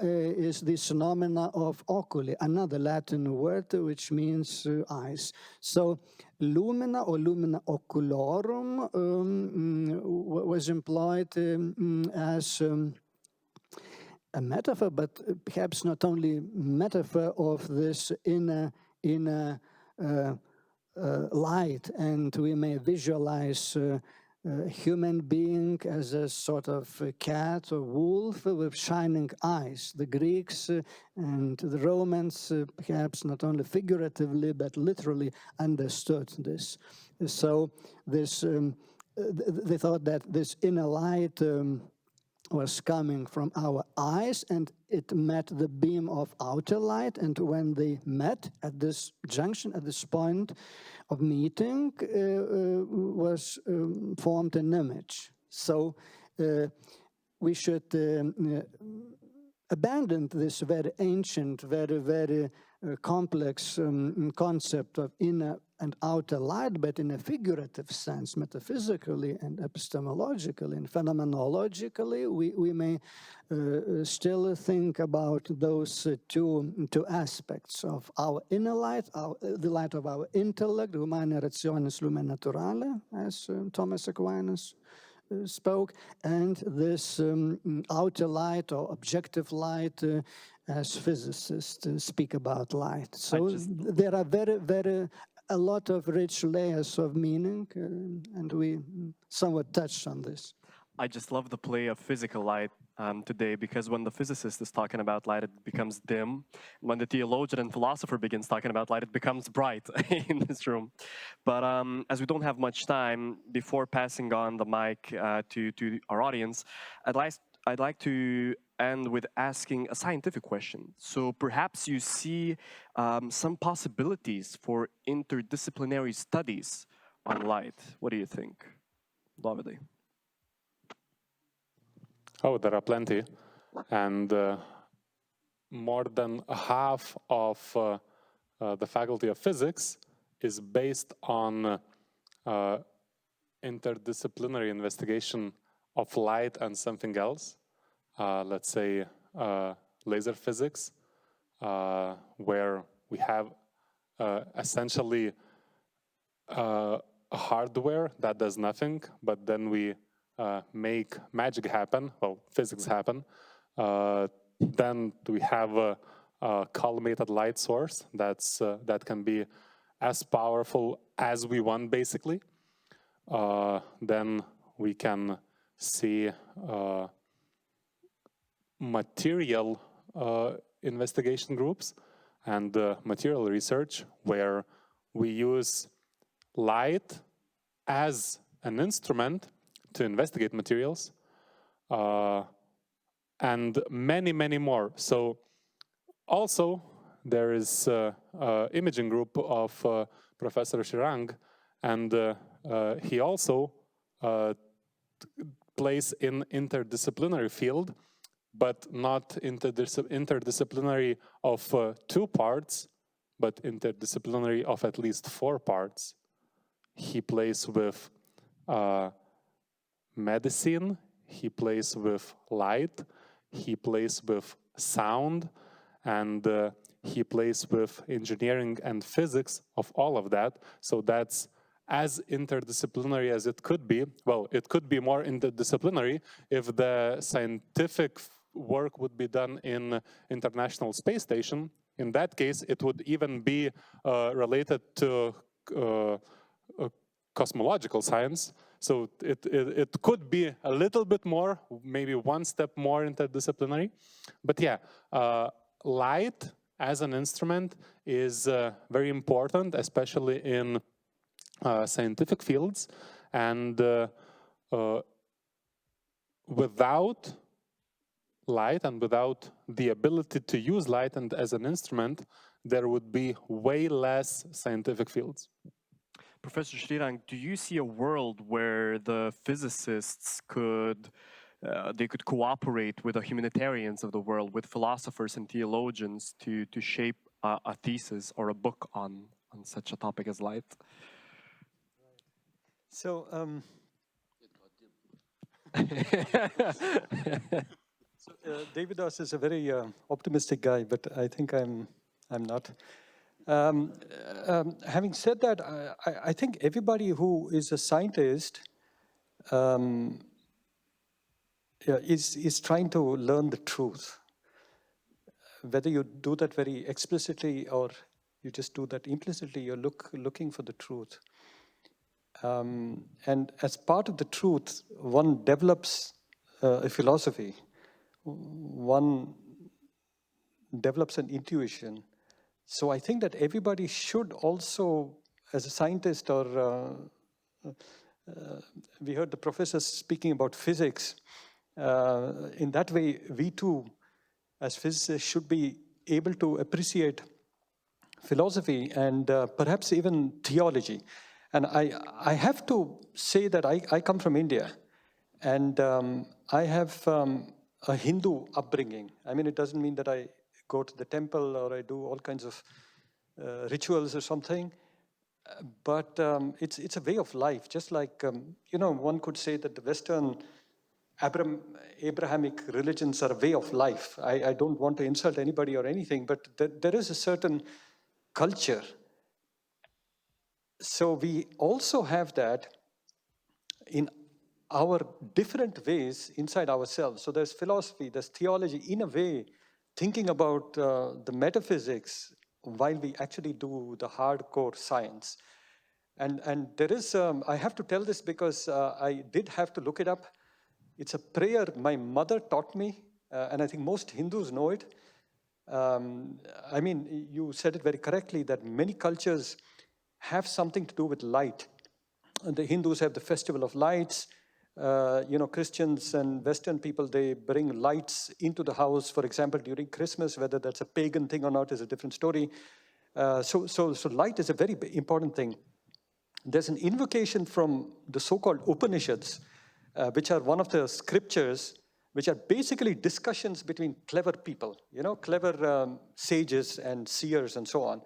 is the phenomena of oculi, another Latin word which means eyes. So lumina or lumina oculorum was employed as a metaphor, but perhaps not only metaphor of this inner light, and we may visualize a human being as a sort of a cat or wolf with shining eyes. The Greeks and the Romans perhaps not only figuratively but literally understood this. So this they thought that this inner light was coming from our eyes, and it met the beam of outer light, and when they met at this junction, at this point of meeting, was formed an image. So we should abandon this very ancient, very complex concept of inner and outer light, but in a figurative sense, metaphysically and epistemologically and phenomenologically, we may still think about those two aspects of our inner light, the light of our intellect, humanae rationis lumen naturale, as Thomas Aquinas spoke, and this outer light or objective light as physicists speak about light. So there are a lot of rich layers of meaning, and we somewhat touched on this. I just love the play of physical light today, because when the physicist is talking about light, it becomes dim. When the theologian and philosopher begins talking about light, it becomes bright in this room. But as we don't have much time, before passing on the mic to our audience, I'd like to end with asking a scientific question. So perhaps you see some possibilities for interdisciplinary studies on light. What do you think, Davide? Oh, there are plenty. And more than half of the Faculty of Physics is based on interdisciplinary investigation of light and something else. Let's say laser physics, where we have essentially a hardware that does nothing, but then we make magic happen, well, physics happen. Then we have a collimated light source that can be as powerful as we want, basically. Then we can see material investigation groups and material research, where we use light as an instrument to investigate materials, and many more. So also there is an imaging group of Professor Srirang, and he also plays in interdisciplinary field, but not interdisciplinary of 2 parts, but interdisciplinary of at least 4 parts. He plays with medicine, he plays with light, he plays with sound, and he plays with engineering and physics of all of that. So that's as interdisciplinary as it could be. Well, it could be more interdisciplinary if the scientific work would be done in International Space Station. In that case, it would even be related to cosmological science. So it could be a little bit more, maybe 1 step more interdisciplinary. But yeah, light as an instrument is very important, especially in scientific fields, and without light and without the ability to use light and as an instrument, there would be way less scientific fields. Professor Srirang, do you see a world where the physicists could cooperate with the humanitarians of the world, with philosophers and theologians to shape a thesis or a book on such a topic as light? So, Davidas is a very optimistic guy, but I think I'm not. Having said that, I think everybody who is a scientist is trying to learn the truth. Whether you do that very explicitly or you just do that implicitly, you're looking for the truth. And as part of the truth, one develops a philosophy. One develops an intuition. So I think that everybody should also, as a scientist, or we heard the professors speaking about physics. In that way, we too, as physicists, should be able to appreciate philosophy and perhaps even theology. And I have to say that I come from India, and I have a Hindu upbringing. I mean, it doesn't mean that I go to the temple or I do all kinds of rituals or something, but it's a way of life. Just like, one could say that the Western Abrahamic religions are a way of life. I don't want to insult anybody or anything, but there is a certain culture. So we also have that in our different ways inside ourselves. So there's philosophy, there's theology, in a way, thinking about the metaphysics while we actually do the hardcore science. And there is, I have to tell this because I did have to look it up. It's a prayer my mother taught me, and I think most Hindus know it. I mean, you said it very correctly that many cultures have something to do with light. The Hindus have the Festival of Lights. Christians and Western people, they bring lights into the house, for example, during Christmas. Whether that's a pagan thing or not is a different story. So light is a very important thing. There's an invocation from the so-called Upanishads, which are one of the scriptures, which are basically discussions between clever people, clever sages and seers and so on.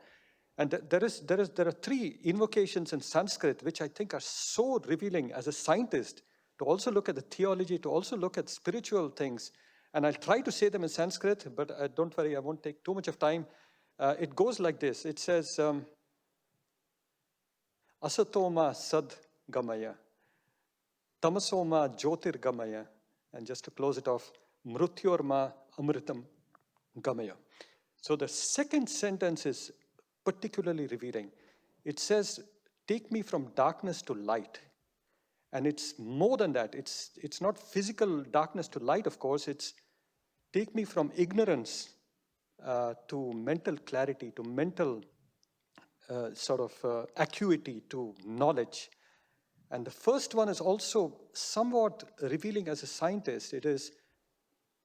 And there are 3 invocations in Sanskrit, which I think are so revealing as a scientist, to also look at the theology, to also look at spiritual things. And I'll try to say them in Sanskrit, but don't worry, I won't take too much of time. It goes like this. It says, Asatoma sad gamaya, tamasoma jyotir gamaya, and just to close it off, mrutyorma amritam gamaya. So the second sentence is particularly revealing. It says, take me from darkness to light. And it's more than that. It's not physical darkness to light, of course. It's take me from ignorance to mental clarity, to mental acuity, to knowledge. And the first one is also somewhat revealing as a scientist. It is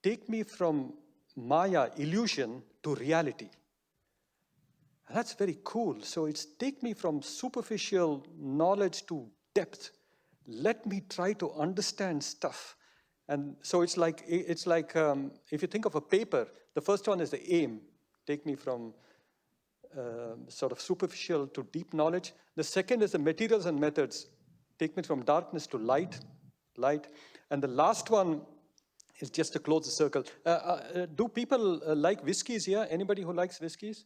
take me from Maya, illusion, to reality. And that's very cool. So it's take me from superficial knowledge to depth. Let me try to understand stuff. And so it's like if you think of a paper, the first one is the aim. Take me from superficial to deep knowledge. The second is the materials and methods. Take me from darkness to light. And the last one is just to close the circle. Do people like whiskeys here? Anybody who likes whiskeys?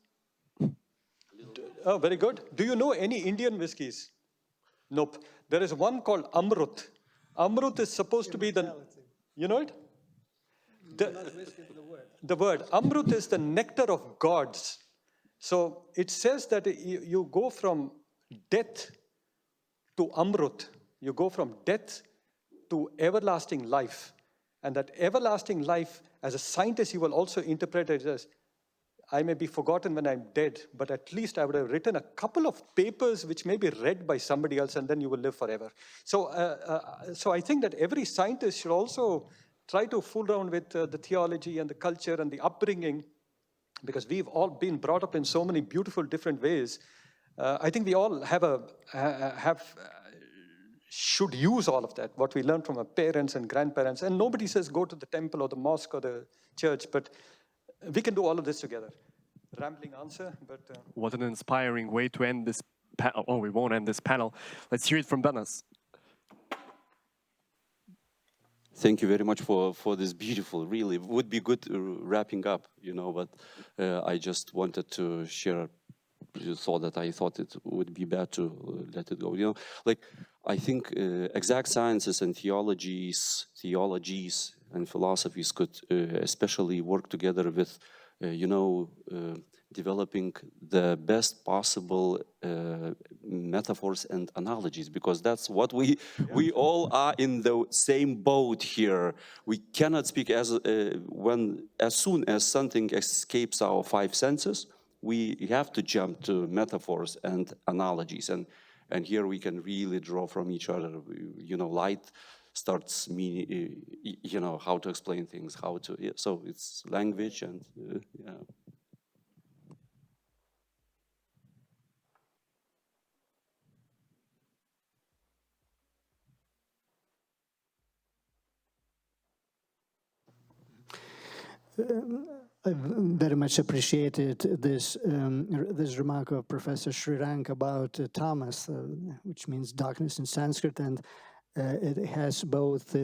Oh, very good. Do you know any Indian whiskeys? Nope. There is one called Amrut. Amrut is supposed to be the... You know it? The word. Amrut is the nectar of gods. So it says that you go from death to Amrut. You go from death to everlasting life. And that everlasting life, as a scientist, you will also interpret it as I may be forgotten when I'm dead, but at least I would have written a couple of papers which may be read by somebody else, and then you will live forever. So, so I think that every scientist should also try to fool around with the theology and the culture and the upbringing, because we've all been brought up in so many beautiful different ways. I think we all should use all of that, what we learned from our parents and grandparents. And nobody says go to the temple or the mosque or the church, but we can do all of this together. Rambling answer, but... What an inspiring way to end this panel. Oh, we won't end this panel. Let's hear it from Benas. Thank you very much for this beautiful, really, it would be good wrapping up, you know, but I just wanted to share a thought that I thought it would be bad to let it go, you know, like, I think exact sciences and theologies and philosophies could especially work together with, you know, developing the best possible metaphors and analogies, because that's what we all are in the same boat here. We cannot speak as soon as something escapes our five senses, we have to jump to metaphors and analogies, and here we can really draw from each other. You know, light starts meaning, you know, how to explain things, how to, yeah, so it's language and yeah. I very much appreciated this this remark of Professor Srirang about Tamas, which means darkness in Sanskrit, and it has both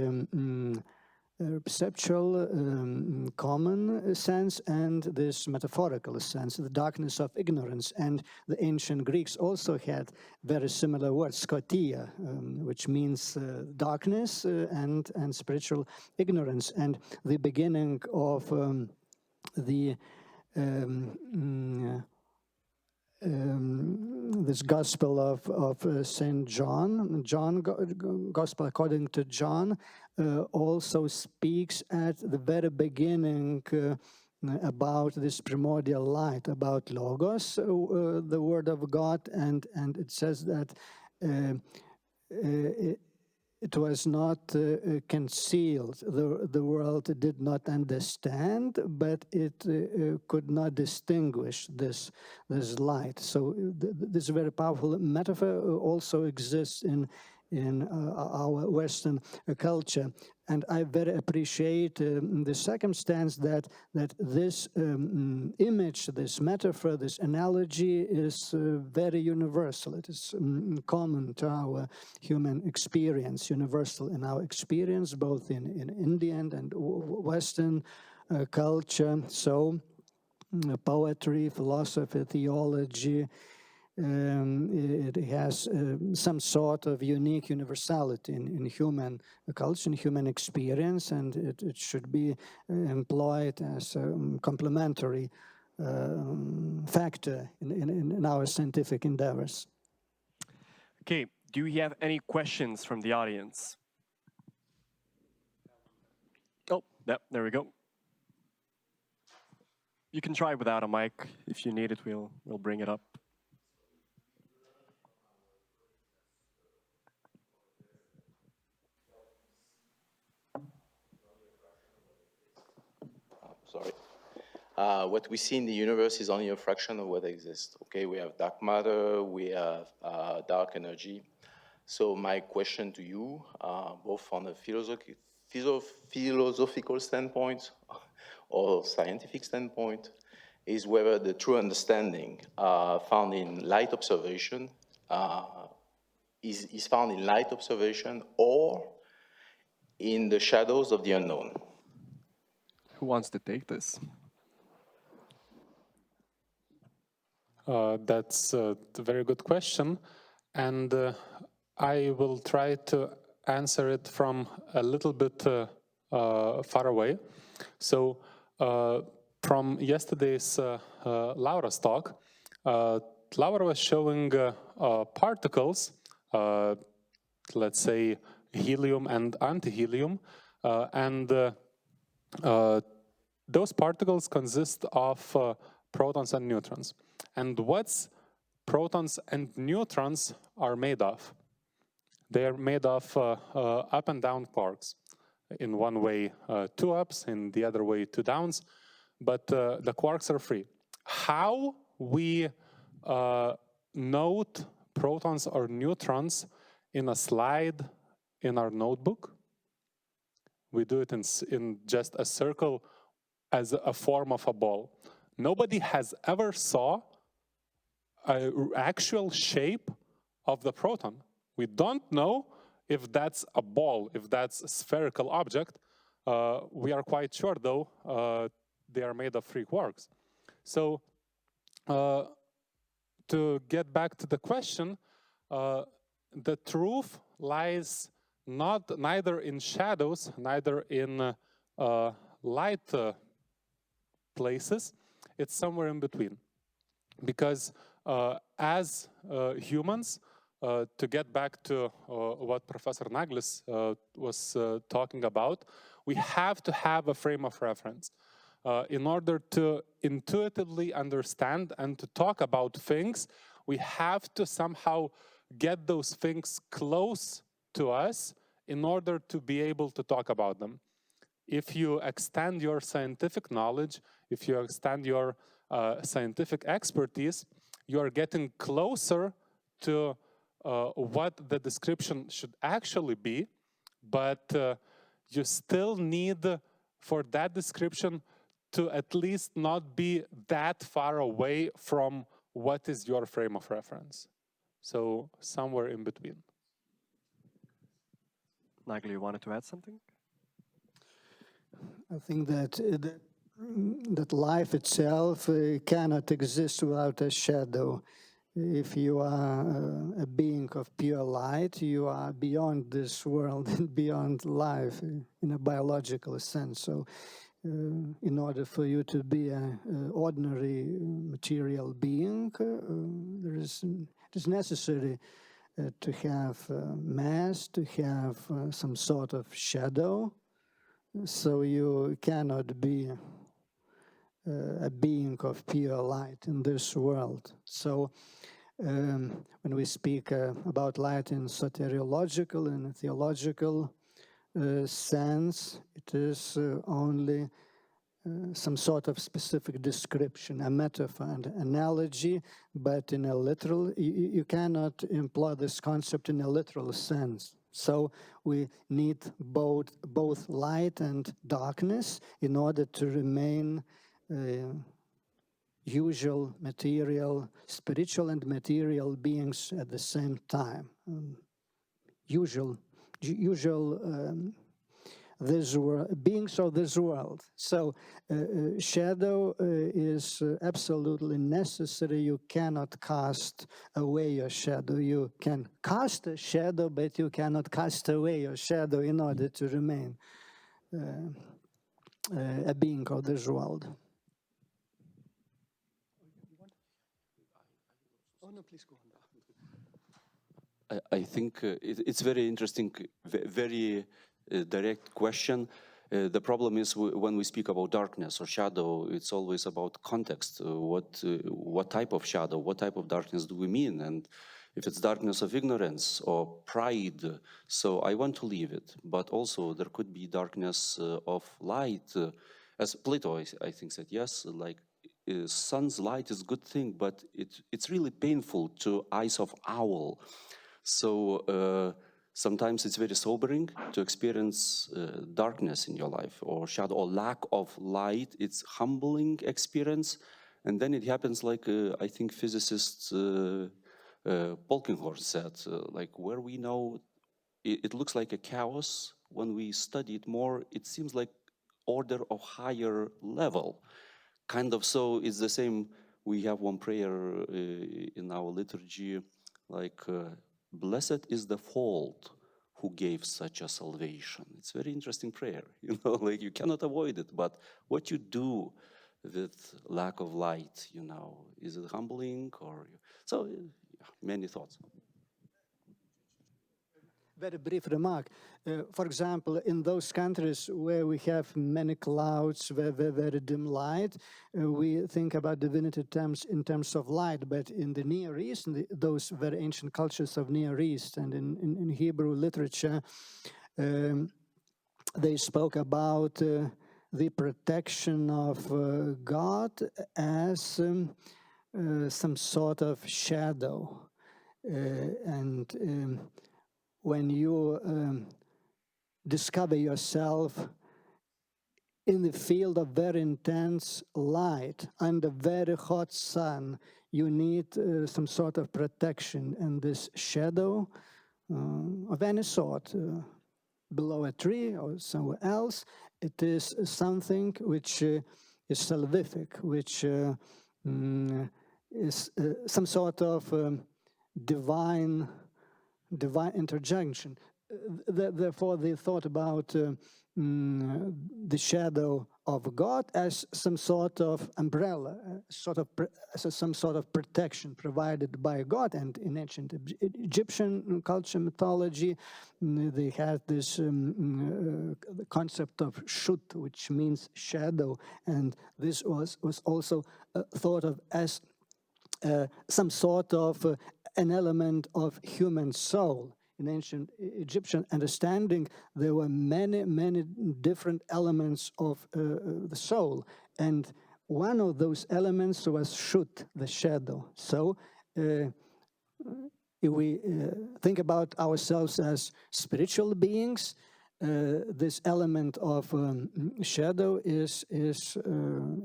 perceptual, common sense and this metaphorical sense, the darkness of ignorance. And the ancient Greeks also had very similar words, skotia, which means darkness and spiritual ignorance. And the beginning of this Gospel of Saint John, Gospel according to John, also speaks at the very beginning about this primordial light, about Logos, the Word of God, and it says that it was not concealed. The world did not understand, but it could not distinguish this light. So this very powerful metaphor also exists in our Western culture. And I very appreciate the circumstance that this image, this metaphor, this analogy is very universal. It is common to our human experience, universal in our experience, both in Indian and Western culture. So poetry, philosophy, theology, it has some sort of unique universality in human culture, in human experience, and it should be employed as a complementary factor in our scientific endeavors. Okay, do we have any questions from the audience? Oh, yep, there we go. You can try without a mic. If you need it, we'll bring it up. Sorry. What we see in the universe is only a fraction of what exists. Okay, we have dark matter, we have dark energy. So my question to you, both from a philosophical standpoint or scientific standpoint, is whether the true understanding found in light observation is found in light observation or in the shadows of the unknown. Who wants to take this? That's a very good question, and I will try to answer it from a little bit far away. So from yesterday's Laura's talk, Laura was showing particles, let's say helium and antihelium, and those particles consist of protons and neutrons. And what's protons and neutrons are made of? They are made of up and down quarks. In one way, 2 ups, in the other way, 2 downs, but the quarks are free. How we note protons or neutrons in a slide in our notebook? We do it in just a circle as a form of a ball. Nobody has ever saw an actual shape of the proton. We don't know if that's a ball, if that's a spherical object. We are quite sure, though, they are made of free quarks. So to get back to the question, the truth lies neither in shadows, neither in light places. It's somewhere in between. Because as humans, to get back to what Professor Naglis was talking about, we have to have a frame of reference in order to intuitively understand and to talk about things. We have to somehow get those things close to us in order to be able to talk about them. If you extend your scientific knowledge, if you extend your scientific expertise, you are getting closer to what the description should actually be, but you still need for that description to at least not be that far away from what is your frame of reference. So somewhere in between. Nagli, you wanted to add something? I think that life itself cannot exist without a shadow. If you are a being of pure light, you are beyond this world and beyond life in a biological sense. So in order for you to be an ordinary material being, it is necessary to have mass, to have some sort of shadow. So you cannot be a being of pure light in this world. So when we speak about light in soteriological and theological sense, it is only some sort of specific description, a metaphor, an analogy, but in a literal, you cannot employ this concept in a literal sense. So we need both light and darkness in order to remain usual material, spiritual and material beings at the same time. Usual this world, beings of this world. So shadow is absolutely necessary. You cannot cast away your shadow. You can cast a shadow, but you cannot cast away your shadow in order to remain a being of this world. Oh, no, please go on. I think it's very interesting, very direct question. The problem is when we speak about darkness or shadow, it's always about context. What type of shadow, what type of darkness do we mean? And if it's darkness of ignorance or pride, so I want to leave it. But also there could be darkness of light. As Plato, I think, said, yes, like sun's light is a good thing, but it's really painful to eyes of owl. So sometimes it's very sobering to experience darkness in your life or shadow or lack of light. It's humbling experience. And then it happens like, I think physicist Polkinghorst said, like where we know it looks like a chaos. When we study it more, it seems like order of higher level. Kind of, so it's the same. We have one prayer in our liturgy, like, blessed is the fault who gave such a salvation. It's a very interesting prayer, you know, like you cannot avoid it, but what you do with lack of light, you know, is it humbling or, so yeah, many thoughts. Very brief remark. For example, in those countries where we have many clouds, very dim light, we think about divinity terms in terms of light. But in the Near East, those very ancient cultures of Near East, and in Hebrew literature, they spoke about the protection of God as some sort of shadow. When you discover yourself in the field of very intense light under very hot sun, you need some sort of protection, and this shadow of any sort, below a tree or somewhere else, it is something which is salvific, which is some sort of divine interjunction. Therefore, they thought about the shadow of God as some sort of umbrella, some sort of protection provided by God. And in ancient Egyptian culture, mythology, they had this concept of shut, which means shadow, and this was also thought of as some sort of an element of human soul. In ancient Egyptian understanding, there were many different elements of the soul, and one of those elements was shut, the shadow. So if we think about ourselves as spiritual beings, this element of shadow is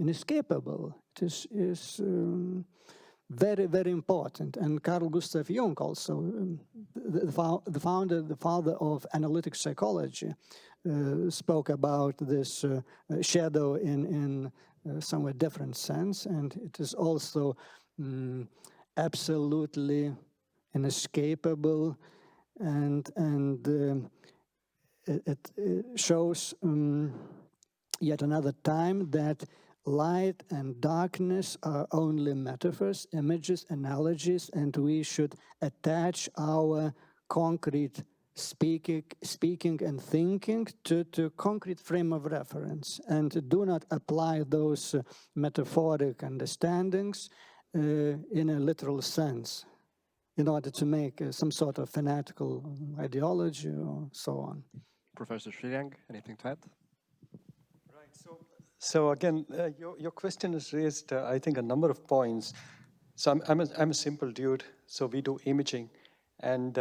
inescapable. It is very important. And Carl Gustav Jung, also the father of analytic psychology, spoke about this shadow in somewhat different sense, and it is also absolutely inescapable, and it shows yet another time that light and darkness are only metaphors, images, analogies, and we should attach our concrete speaking and thinking to concrete frame of reference, and do not apply those metaphoric understandings in a literal sense in order to make some sort of fanatical ideology or so on. Professor Srirang, anything to add? Right. So again, your question has raised, I think, a number of points. So I'm a simple dude. So we do imaging, and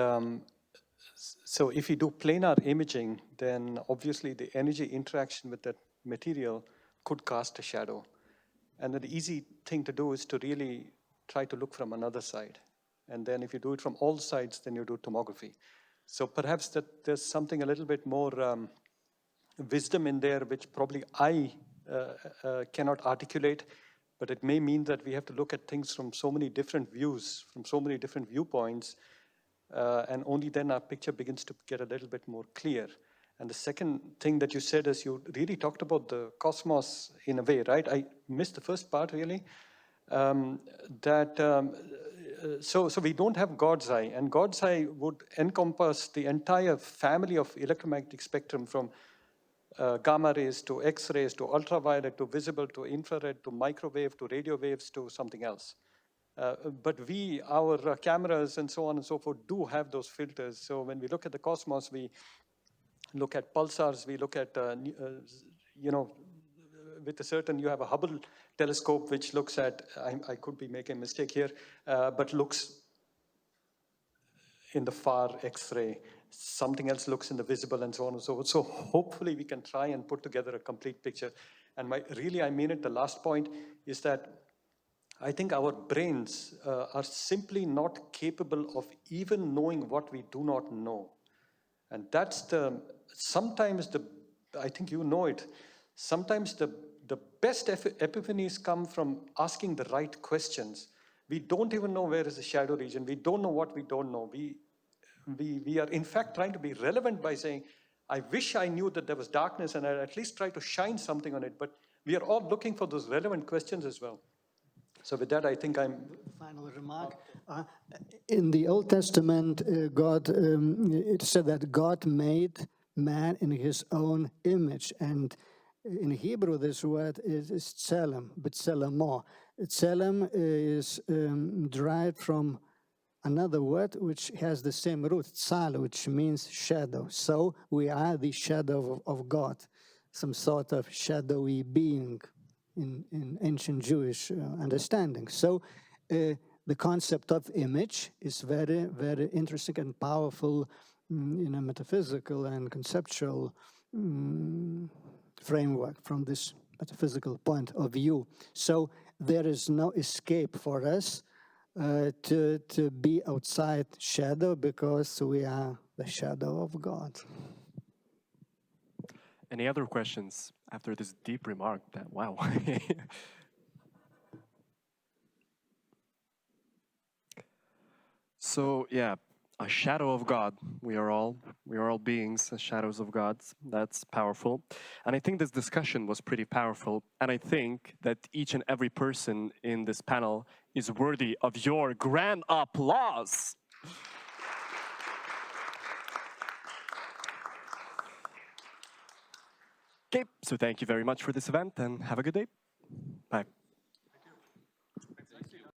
so if you do planar imaging, then obviously the energy interaction with that material could cast a shadow. And the easy thing to do is to really try to look from another side. And then if you do it from all sides, then you do tomography. So perhaps that there's something a little bit more wisdom in there, which probably I cannot articulate, but it may mean that we have to look at things from so many different views, from so many different viewpoints, and only then our picture begins to get a little bit more clear. And the second thing that you said is you really talked about the cosmos in a way, right? I missed the first part really. So we don't have God's eye, and God's eye would encompass the entire family of electromagnetic spectrum from gamma rays to X-rays to ultraviolet to visible to infrared to microwave to radio waves to something else. But our cameras and so on and so forth do have those filters. So when we look at the cosmos, we look at pulsars, we look at, with a certain, you have a Hubble telescope which looks at, I could be making a mistake here, but looks in the far X-ray. Something else looks in the visible and so on and so forth. So hopefully we can try and put together a complete picture. And I mean it, the last point is that I think our brains are simply not capable of even knowing what we do not know. And that's I think you know it, sometimes the best epiphanies come from asking the right questions. We don't even know where is the shadow region. We don't know what we don't know. We are in fact trying to be relevant by saying, I wish I knew that there was darkness and I'd at least try to shine something on it, but we are all looking for those relevant questions as well. So with that, I think I'm... Final remark. In the Old Testament, it said that God made man in his own image. And in Hebrew, this word is tselem, b'tselemo. Tselem is derived from another word which has the same root, tzal, which means shadow. So we are the shadow of God, some sort of shadowy being in ancient Jewish understanding. So the concept of image is very, very interesting and powerful in a metaphysical and conceptual framework from this metaphysical point of view. So there is no escape for us to be outside shadow, because we are the shadow of God. Any other questions after this deep remark? Wow. So yeah, a shadow of God. We are all beings, shadows of God. That's powerful. And I think this discussion was pretty powerful. And I think that each and every person in this panel is worthy of your grand applause. Okay, so thank you very much for this event and have a good day. Bye.